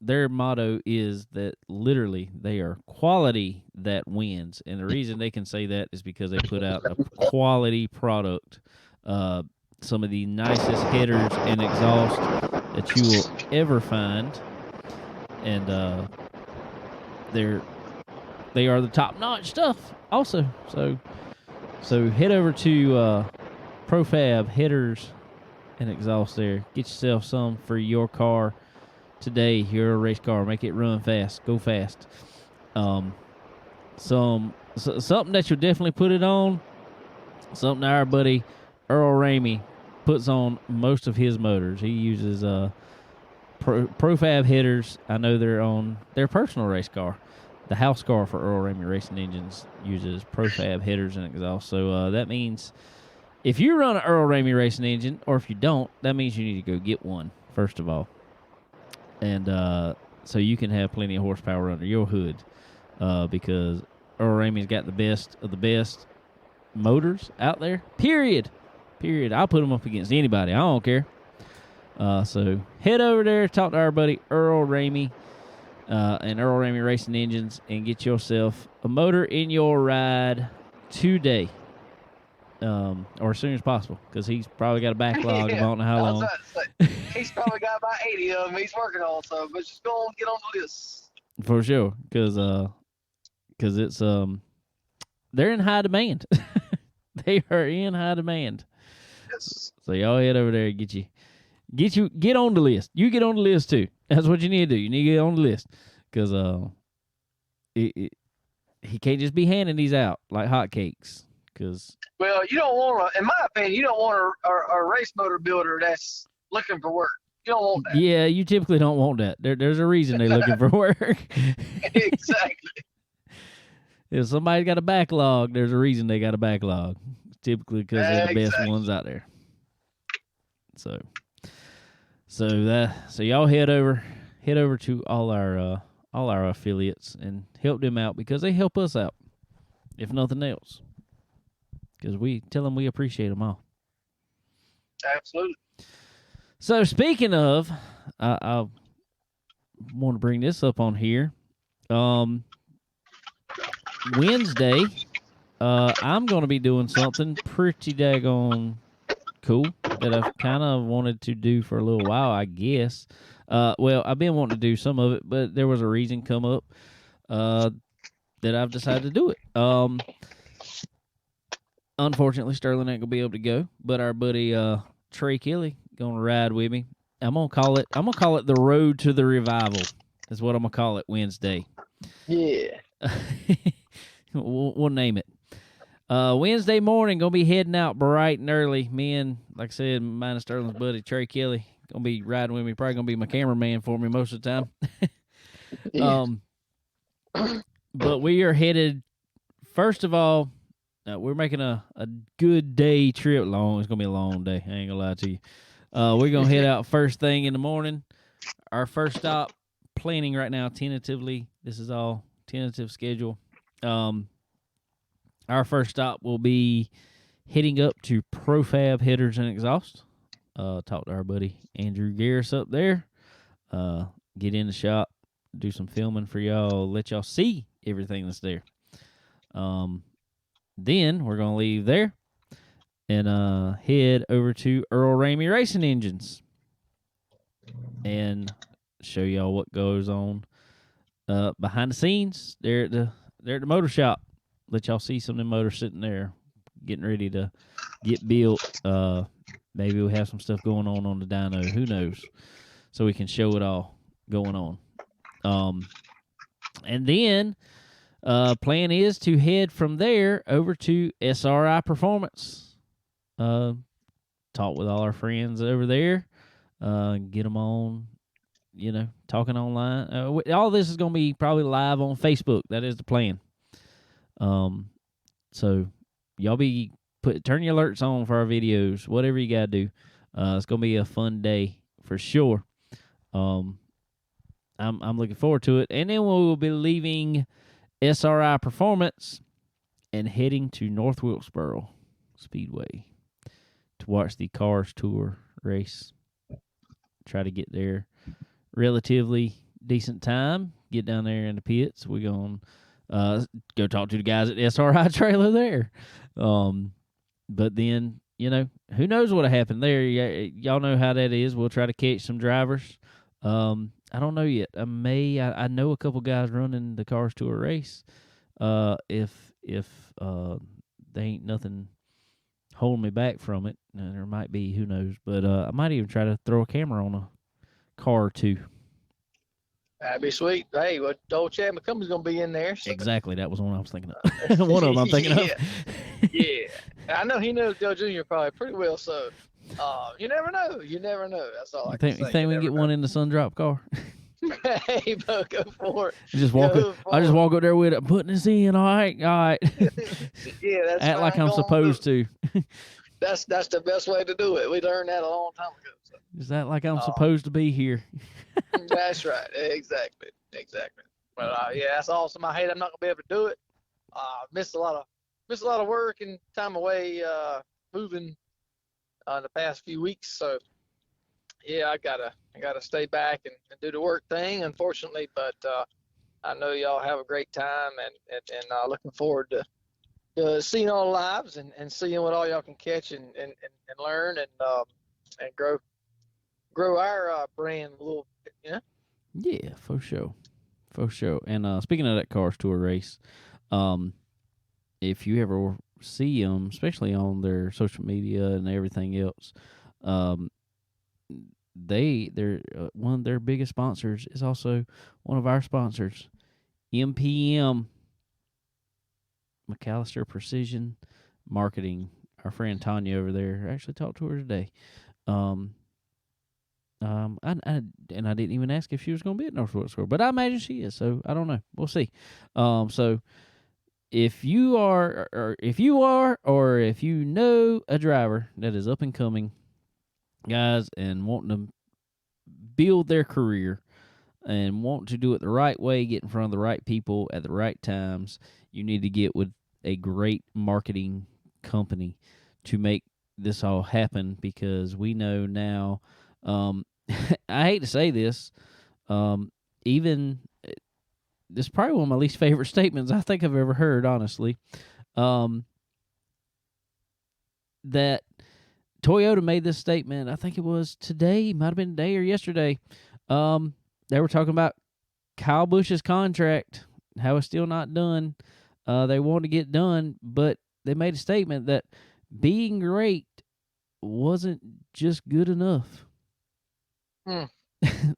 their motto is that literally they are quality that wins, and the reason they can say that is because they put out a quality product. Some of the nicest headers and exhaust that you will ever find, and they are the top-notch stuff also. So head over to Profab Headers and Exhaust there. Get yourself some for your car today. You're a race car. Make it run fast. Go fast. Something that you'll definitely put it on. Something our buddy Earl Ramey puts on most of his motors. He uses Profab headers. I know they're on their personal race car. The house car for Earl Ramey Racing Engines uses Profab headers and exhaust. So that means if you run an Earl Ramey Racing engine, or if you don't, that means you need to go get one, first of all. And so you can have plenty of horsepower under your hood because Earl Ramey's got the best of the best motors out there, period. I'll put them up against anybody. I don't care. So head over there, talk to our buddy Earl Ramey and Earl Ramey Racing Engines, and get yourself a motor in your ride today, or as soon as possible, because he's probably got a backlog of I don't know how long. He's probably got about 80 of them he's working on, so but just go on get on the list. For sure, because it's they're in high demand. They are in high demand. Yes. So y'all head over there and get on the list. You get on the list too. That's what you need to do. You need to get on the list because he can't just be handing these out like hotcakes. Well, you don't want to, in my opinion, you don't want a race motor builder that's looking for work. You don't want that. Yeah, you typically don't want that. There's a reason they're looking for work. Exactly. If somebody's got a backlog, there's a reason they got a backlog. Typically because they're the best ones out there. So y'all head over to all our affiliates and help them out because they help us out, if nothing else. Because we tell them we appreciate them all. Absolutely. So speaking of, I want to bring this up on here. Wednesday, I'm going to be doing something pretty daggone cool that I've kind of wanted to do for a little while, I guess. Well, I've been wanting to do some of it, but there was a reason come up that I've decided to do it. Unfortunately, Sterling ain't gonna be able to go, but our buddy Trey Kelly gonna ride with me. I'm gonna call it the Road to the Revival. Is what I'm gonna call it Wednesday. Yeah. We'll name it. Wednesday morning, gonna be heading out bright and early. Me and, like I said, mine and Sterling's buddy Trey Kelly gonna be riding with me. Probably gonna be my cameraman for me most of the time. But we are headed. First of all, we're making a good day trip. It's gonna be a long day. I ain't gonna lie to you. We're gonna head out first thing in the morning. Our first stop, planning right now tentatively. This is all tentative schedule. Our first stop will be heading up to Profab Headers and Exhaust. Talk to our buddy Andrew Garris up there. Get in the shop, do some filming for y'all, let y'all see everything that's there. Then we're gonna leave there and head over to Earl Ramey Racing Engines and show y'all what goes on behind the scenes. They're at the motor shop. Let y'all see some of them motors sitting there, getting ready to get built. Maybe we'll have some stuff going on the dyno. Who knows? So we can show it all going on. And then plan is to head from there over to SRI Performance. Talk with all our friends over there. Get them on, talking online. All this is going to be probably live on Facebook. That is the plan. So y'all turn your alerts on for our videos, whatever you gotta do. It's gonna be a fun day for sure. I'm looking forward to it. And then we will be leaving SRI Performance and heading to North Wilkesboro Speedway to watch the Cars Tour race. Try to get there relatively decent time. Get down there in the pits. We're going to go talk to the guys at the SRI trailer there. But then, who knows what'll happen there. Y'all know how that is. We'll try to catch some drivers. I don't know yet. I know a couple guys running the Cars Tour race. If they ain't nothing holding me back from it, there might be, who knows. But I might even try to throw a camera on a car or two That'd be sweet. Hey, well, old Chad McCumbie's gonna be in there. So. Exactly. That was one I was thinking of. One of them I'm thinking of. Yeah. I know he knows Dale Jr. probably pretty well. So, you never know. You never know. That's all I can say. You think we can get one in the Sundrop car? Hey, Bo, go for it. I just walk up there with it. I'm putting this in. All right. Yeah, that's act like I'm supposed to. That's the best way to do it. We learned that a long time ago. So. Just act like I'm supposed to be here. That's right. Exactly. But yeah, that's awesome. I hate I'm not gonna be able to do it. Missed a lot of work and time away moving the past few weeks. So yeah, I gotta stay back and do the work thing, unfortunately. But I know y'all have a great time and looking forward to seeing all the lives and seeing what all y'all can catch and learn and grow our brand a little bit. Yeah. Yeah, for sure. And speaking of that Cars Tour race, if you ever see them, especially on their social media and everything else, they're one of their biggest sponsors is also one of our sponsors, MPM, McAllister Precision Marketing. Our friend Tanya over there, I actually talked to her today. I didn't even ask if she was going to be at North Wilkesboro, but I imagine she is. So I don't know. We'll see. So if you know a driver that is up and coming, guys, and wanting to build their career and want to do it the right way, get in front of the right people at the right times, you need to get with a great marketing company to make this all happen, because we know now, I hate to say this, even this is probably one of my least favorite statements I think I've ever heard, honestly, that Toyota made this statement, I think it was today, might have been today or yesterday. They were talking about Kyle Busch's contract, how it's still not done. They want to get done, but they made a statement that being great wasn't just good enough.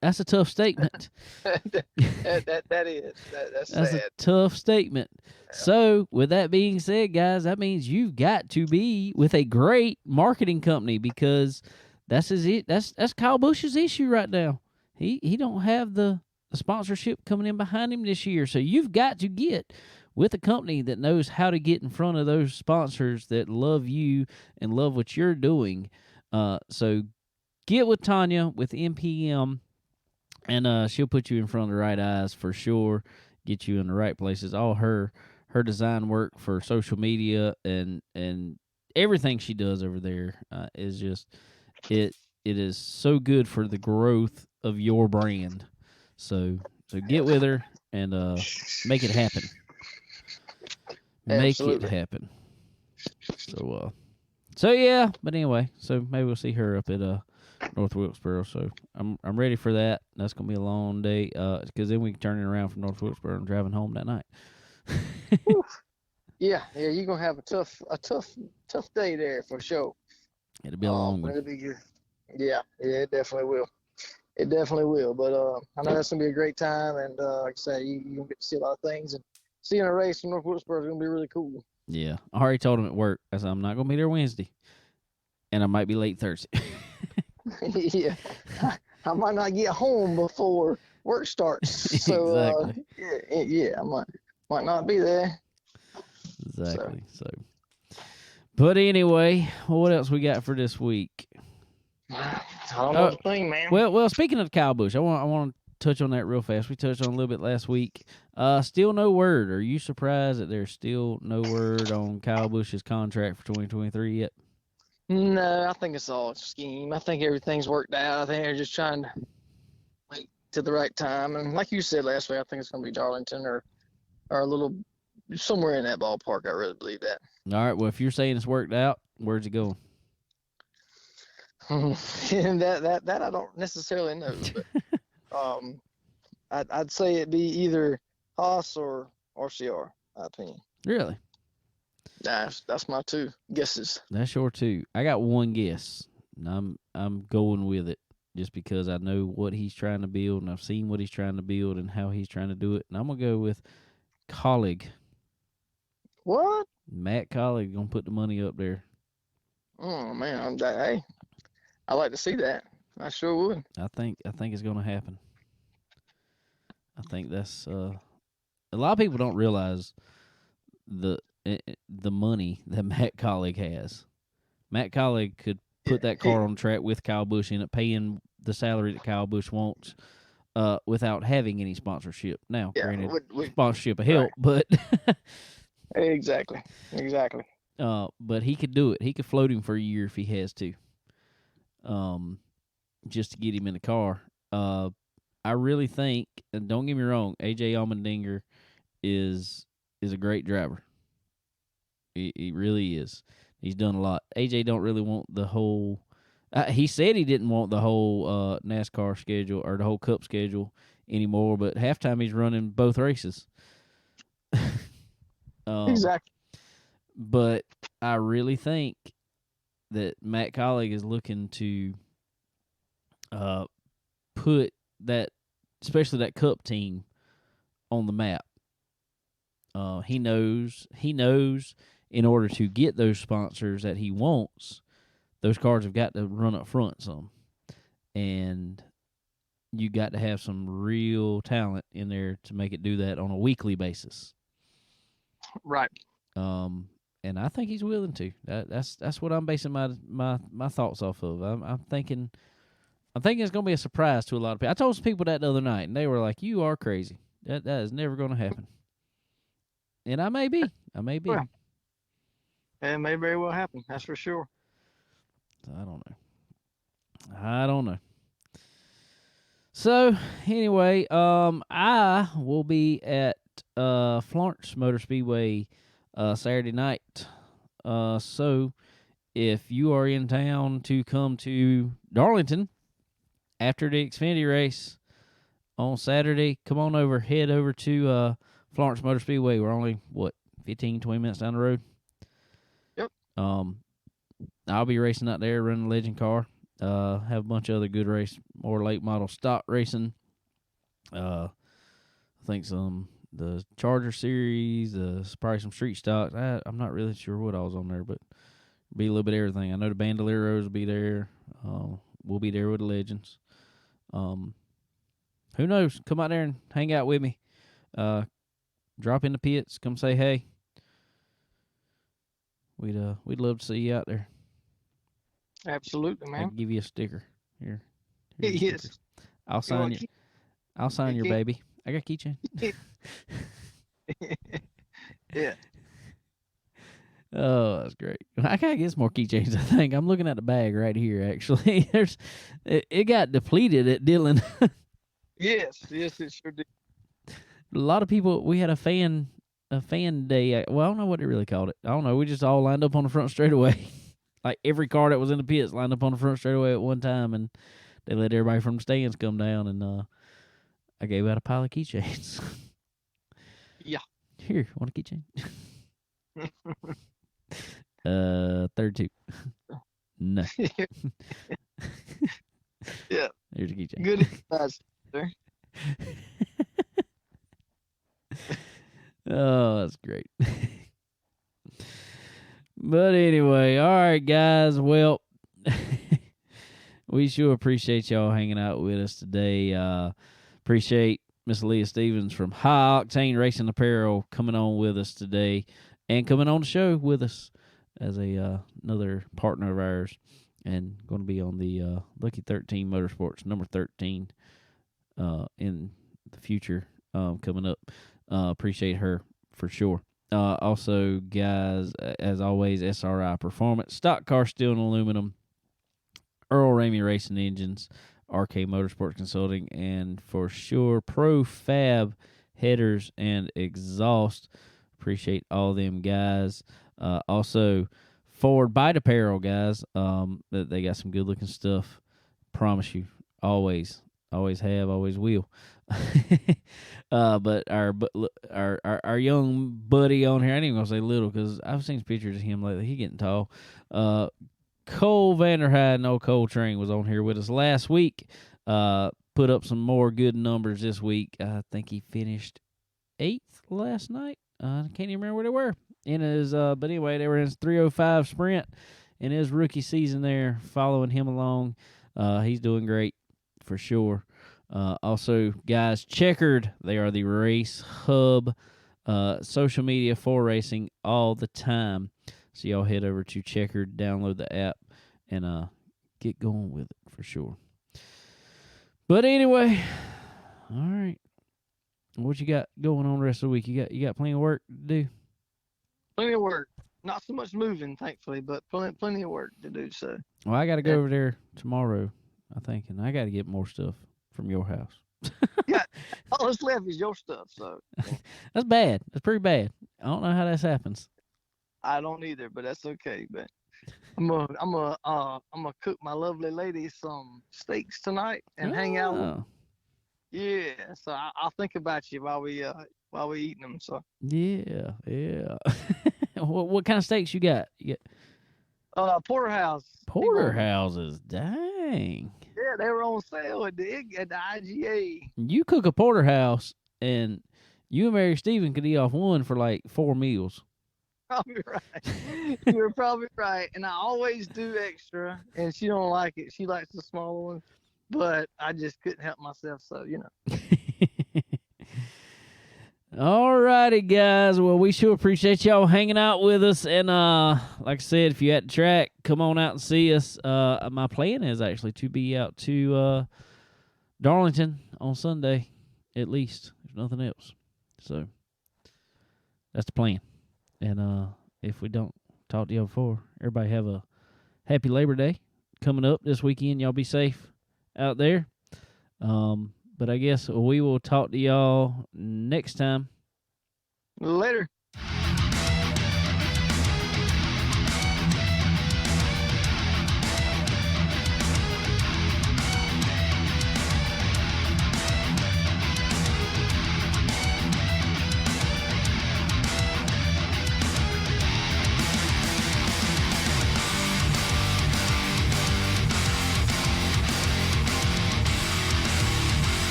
That's a tough statement. That's sad. A tough statement. Yeah. So, with that being said, guys, that means you've got to be with a great marketing company, because that's Kyle Busch's issue right now. He don't have the sponsorship coming in behind him this year. So you've got to get with a company that knows how to get in front of those sponsors that love you and love what you're doing. So get with Tanya with MPM, and she'll put you in front of the right eyes for sure, get you in the right places. All her design work for social media and everything she does over there is just it is so good for the growth of your brand. So get with her and make it happen. Absolutely. Make it happen. So yeah, but anyway, so maybe we'll see her up at North Wilkesboro. So I'm ready for that. That's gonna be a long day, because then we can turn it around from North Wilkesboro and driving home that night. Yeah, you're gonna have a tough day there for sure. It'll be a long one. It'll be good. Yeah, it definitely will. It definitely will. But I know that's gonna be a great time, and like I say, you're gonna get to see a lot of things, and seeing a race from North Wilkesboro is gonna be really cool. Yeah, I already told him at work. I said I'm not gonna be there Wednesday, and I might be late Thursday. Yeah, I might not get home before work starts. So exactly. Yeah, I might not be there. Exactly. So, but anyway, what else we got for this week? I don't know the thing, man. Well, speaking of Kyle Busch, I want to touch on that real fast. We touched on a little bit last week. Still no word. Are you surprised that there's still no word on Kyle Busch's contract for 2023 yet? No, I think it's all a scheme. I think everything's worked out. I think they're just trying to wait to the right time. And like you said last week, I think it's going to be Darlington or a little somewhere in that ballpark. I really believe that. All right. Well, if you're saying it's worked out, where's it going? And that I don't necessarily know. But I'd say it'd be either Haas or RCR, my opinion. Really? That's my two guesses. That's your two. I got one guess. I'm going with it. just because I know what he's trying to build, and I've seen what he's trying to build and how he's trying to do it. And I'm going to go with Colleague. What? Matt Colleague going to put the money up there. Oh man, hey, I like to see that. I sure would. I think it's going to happen. I think that's a lot of people don't realize the money that Matt Colleague has. Matt Colleague could put that car on track with Kyle Busch in it, paying the salary that Kyle Busch wants, without having any sponsorship. Now, granted, sponsorship a help, but exactly. But he could do it. He could float him for a year if he has to. Just to get him in the car. I really think, and don't get me wrong, AJ Allmendinger is a great driver. He really is. He's done a lot. AJ don't really want the whole. He said he didn't want the whole NASCAR schedule or the whole Cup schedule anymore. But halftime he's running both races. Exactly. But I really think that Matt Colleague is looking to put that, especially that Cup team, on the map. He knows in order to get those sponsors that he wants, those cars have got to run up front some. And you got to have some real talent in there to make it do that on a weekly basis. Right. And I think he's willing to. That's what I'm basing my thoughts off of. I'm thinking it's going to be a surprise to a lot of people. I told some people that the other night, and they were like, "You are crazy. That is never going to happen." And I may be. Well, it may very well happen. That's for sure. I don't know. So anyway, I will be at Florence Motor Speedway Saturday night. So if you are in town to come to Darlington after the Xfinity race on Saturday, come on over. Head over to Florence Motor Speedway. We're only 15, 20 minutes down the road. Yep. I'll be racing out there, running a legend car. Have a bunch of other good race, more late model stock racing. I think the Charger series, probably some street stocks. I'm not really sure what I was on there, but be a little bit of everything. I know the Bandoleros will be there. We'll be there with the legends. Who knows? Come out there and hang out with me. Drop in the pits. Come say hey. We'd love to see you out there. Absolutely, man. I can give you a sticker. Here's Yes. sticker. I'll sign your baby. I got a keychain. Yeah. Oh, that's great. I gotta get some more keychains. I think I'm looking at the bag right here. Actually, it got depleted at Dillon. Yes, it sure did. A lot of people. We had a fan day. Well, I don't know what they really called it. I don't know. We just all lined up on the front straightaway. Like every car that was in the pits lined up on the front straightaway at one time, and they let everybody from the stands come down, and I gave out a pile of keychains. Yeah. Here, want a keychain? 32. No. Yeah. There's a keychain. Good advice, sir. Oh, that's great. But anyway, all right, guys. Well, we sure appreciate y'all hanging out with us today. Appreciate Miss Aliyah Stephens from High Octane Racing Apparel coming on with us today and coming on the show with us as another partner of ours, and going to be on the Lucky 13 Motorsports number 13 in the future coming up. Appreciate her for sure. Also, guys, as always, SRI Performance, Stock Car Steel and Aluminum, Earl Ramey Racing Engines, RK Motorsports Consulting, and for sure Pro Fab Headers and Exhaust. Appreciate all them guys. Also, Ford Bite Apparel, guys. They got some good looking stuff. Promise you, always have, always will. But our young buddy on here, I ain't even gonna say little because I've seen pictures of him lately. He getting tall. Cole Vanderheiden, old Cole Train, was on here with us last week. Put up some more good numbers this week. I think he finished 8th last night. I can't even remember where they were. In his, but anyway, they were in his 3:05 sprint in his rookie season there, following him along. He's doing great for sure. Also, guys, Checkered, they are the race hub, social media for racing all the time. So y'all head over to Checkered, download the app, and get going with it for sure. But anyway, all right. What you got going on the rest of the week? You got plenty of work to do? Plenty of work. Not so much moving, thankfully, but plenty of work to do. So. Well, I got to go over there tomorrow, I think, and I got to get more stuff from your house. Yeah, all that's left is your stuff. So. That's bad. That's pretty bad. I don't know how this happens. I don't either, but that's okay. But I'm gonna cook my lovely lady some steaks tonight and hang out with her. Yeah, so I'll think about you while we eating them. So yeah. What kind of steaks you got? Porterhouse. Porterhouses, dang. Yeah, they were on sale at the IGA. You cook a porterhouse, and you and Mary Stephen could eat off one for like 4 meals. Probably right. You're probably right. And I always do extra, and she don't like it. She likes the smaller one, but I just couldn't help myself. So All righty, guys. Well, we sure appreciate y'all hanging out with us. And like I said, if you're at the track, come on out and see us. My plan is actually to be out to Darlington on Sunday, at least, if nothing else. So that's the plan. And if we don't talk to y'all before, everybody have a happy Labor Day coming up this weekend. Y'all be safe out there. But I guess we will talk to y'all next time. Later.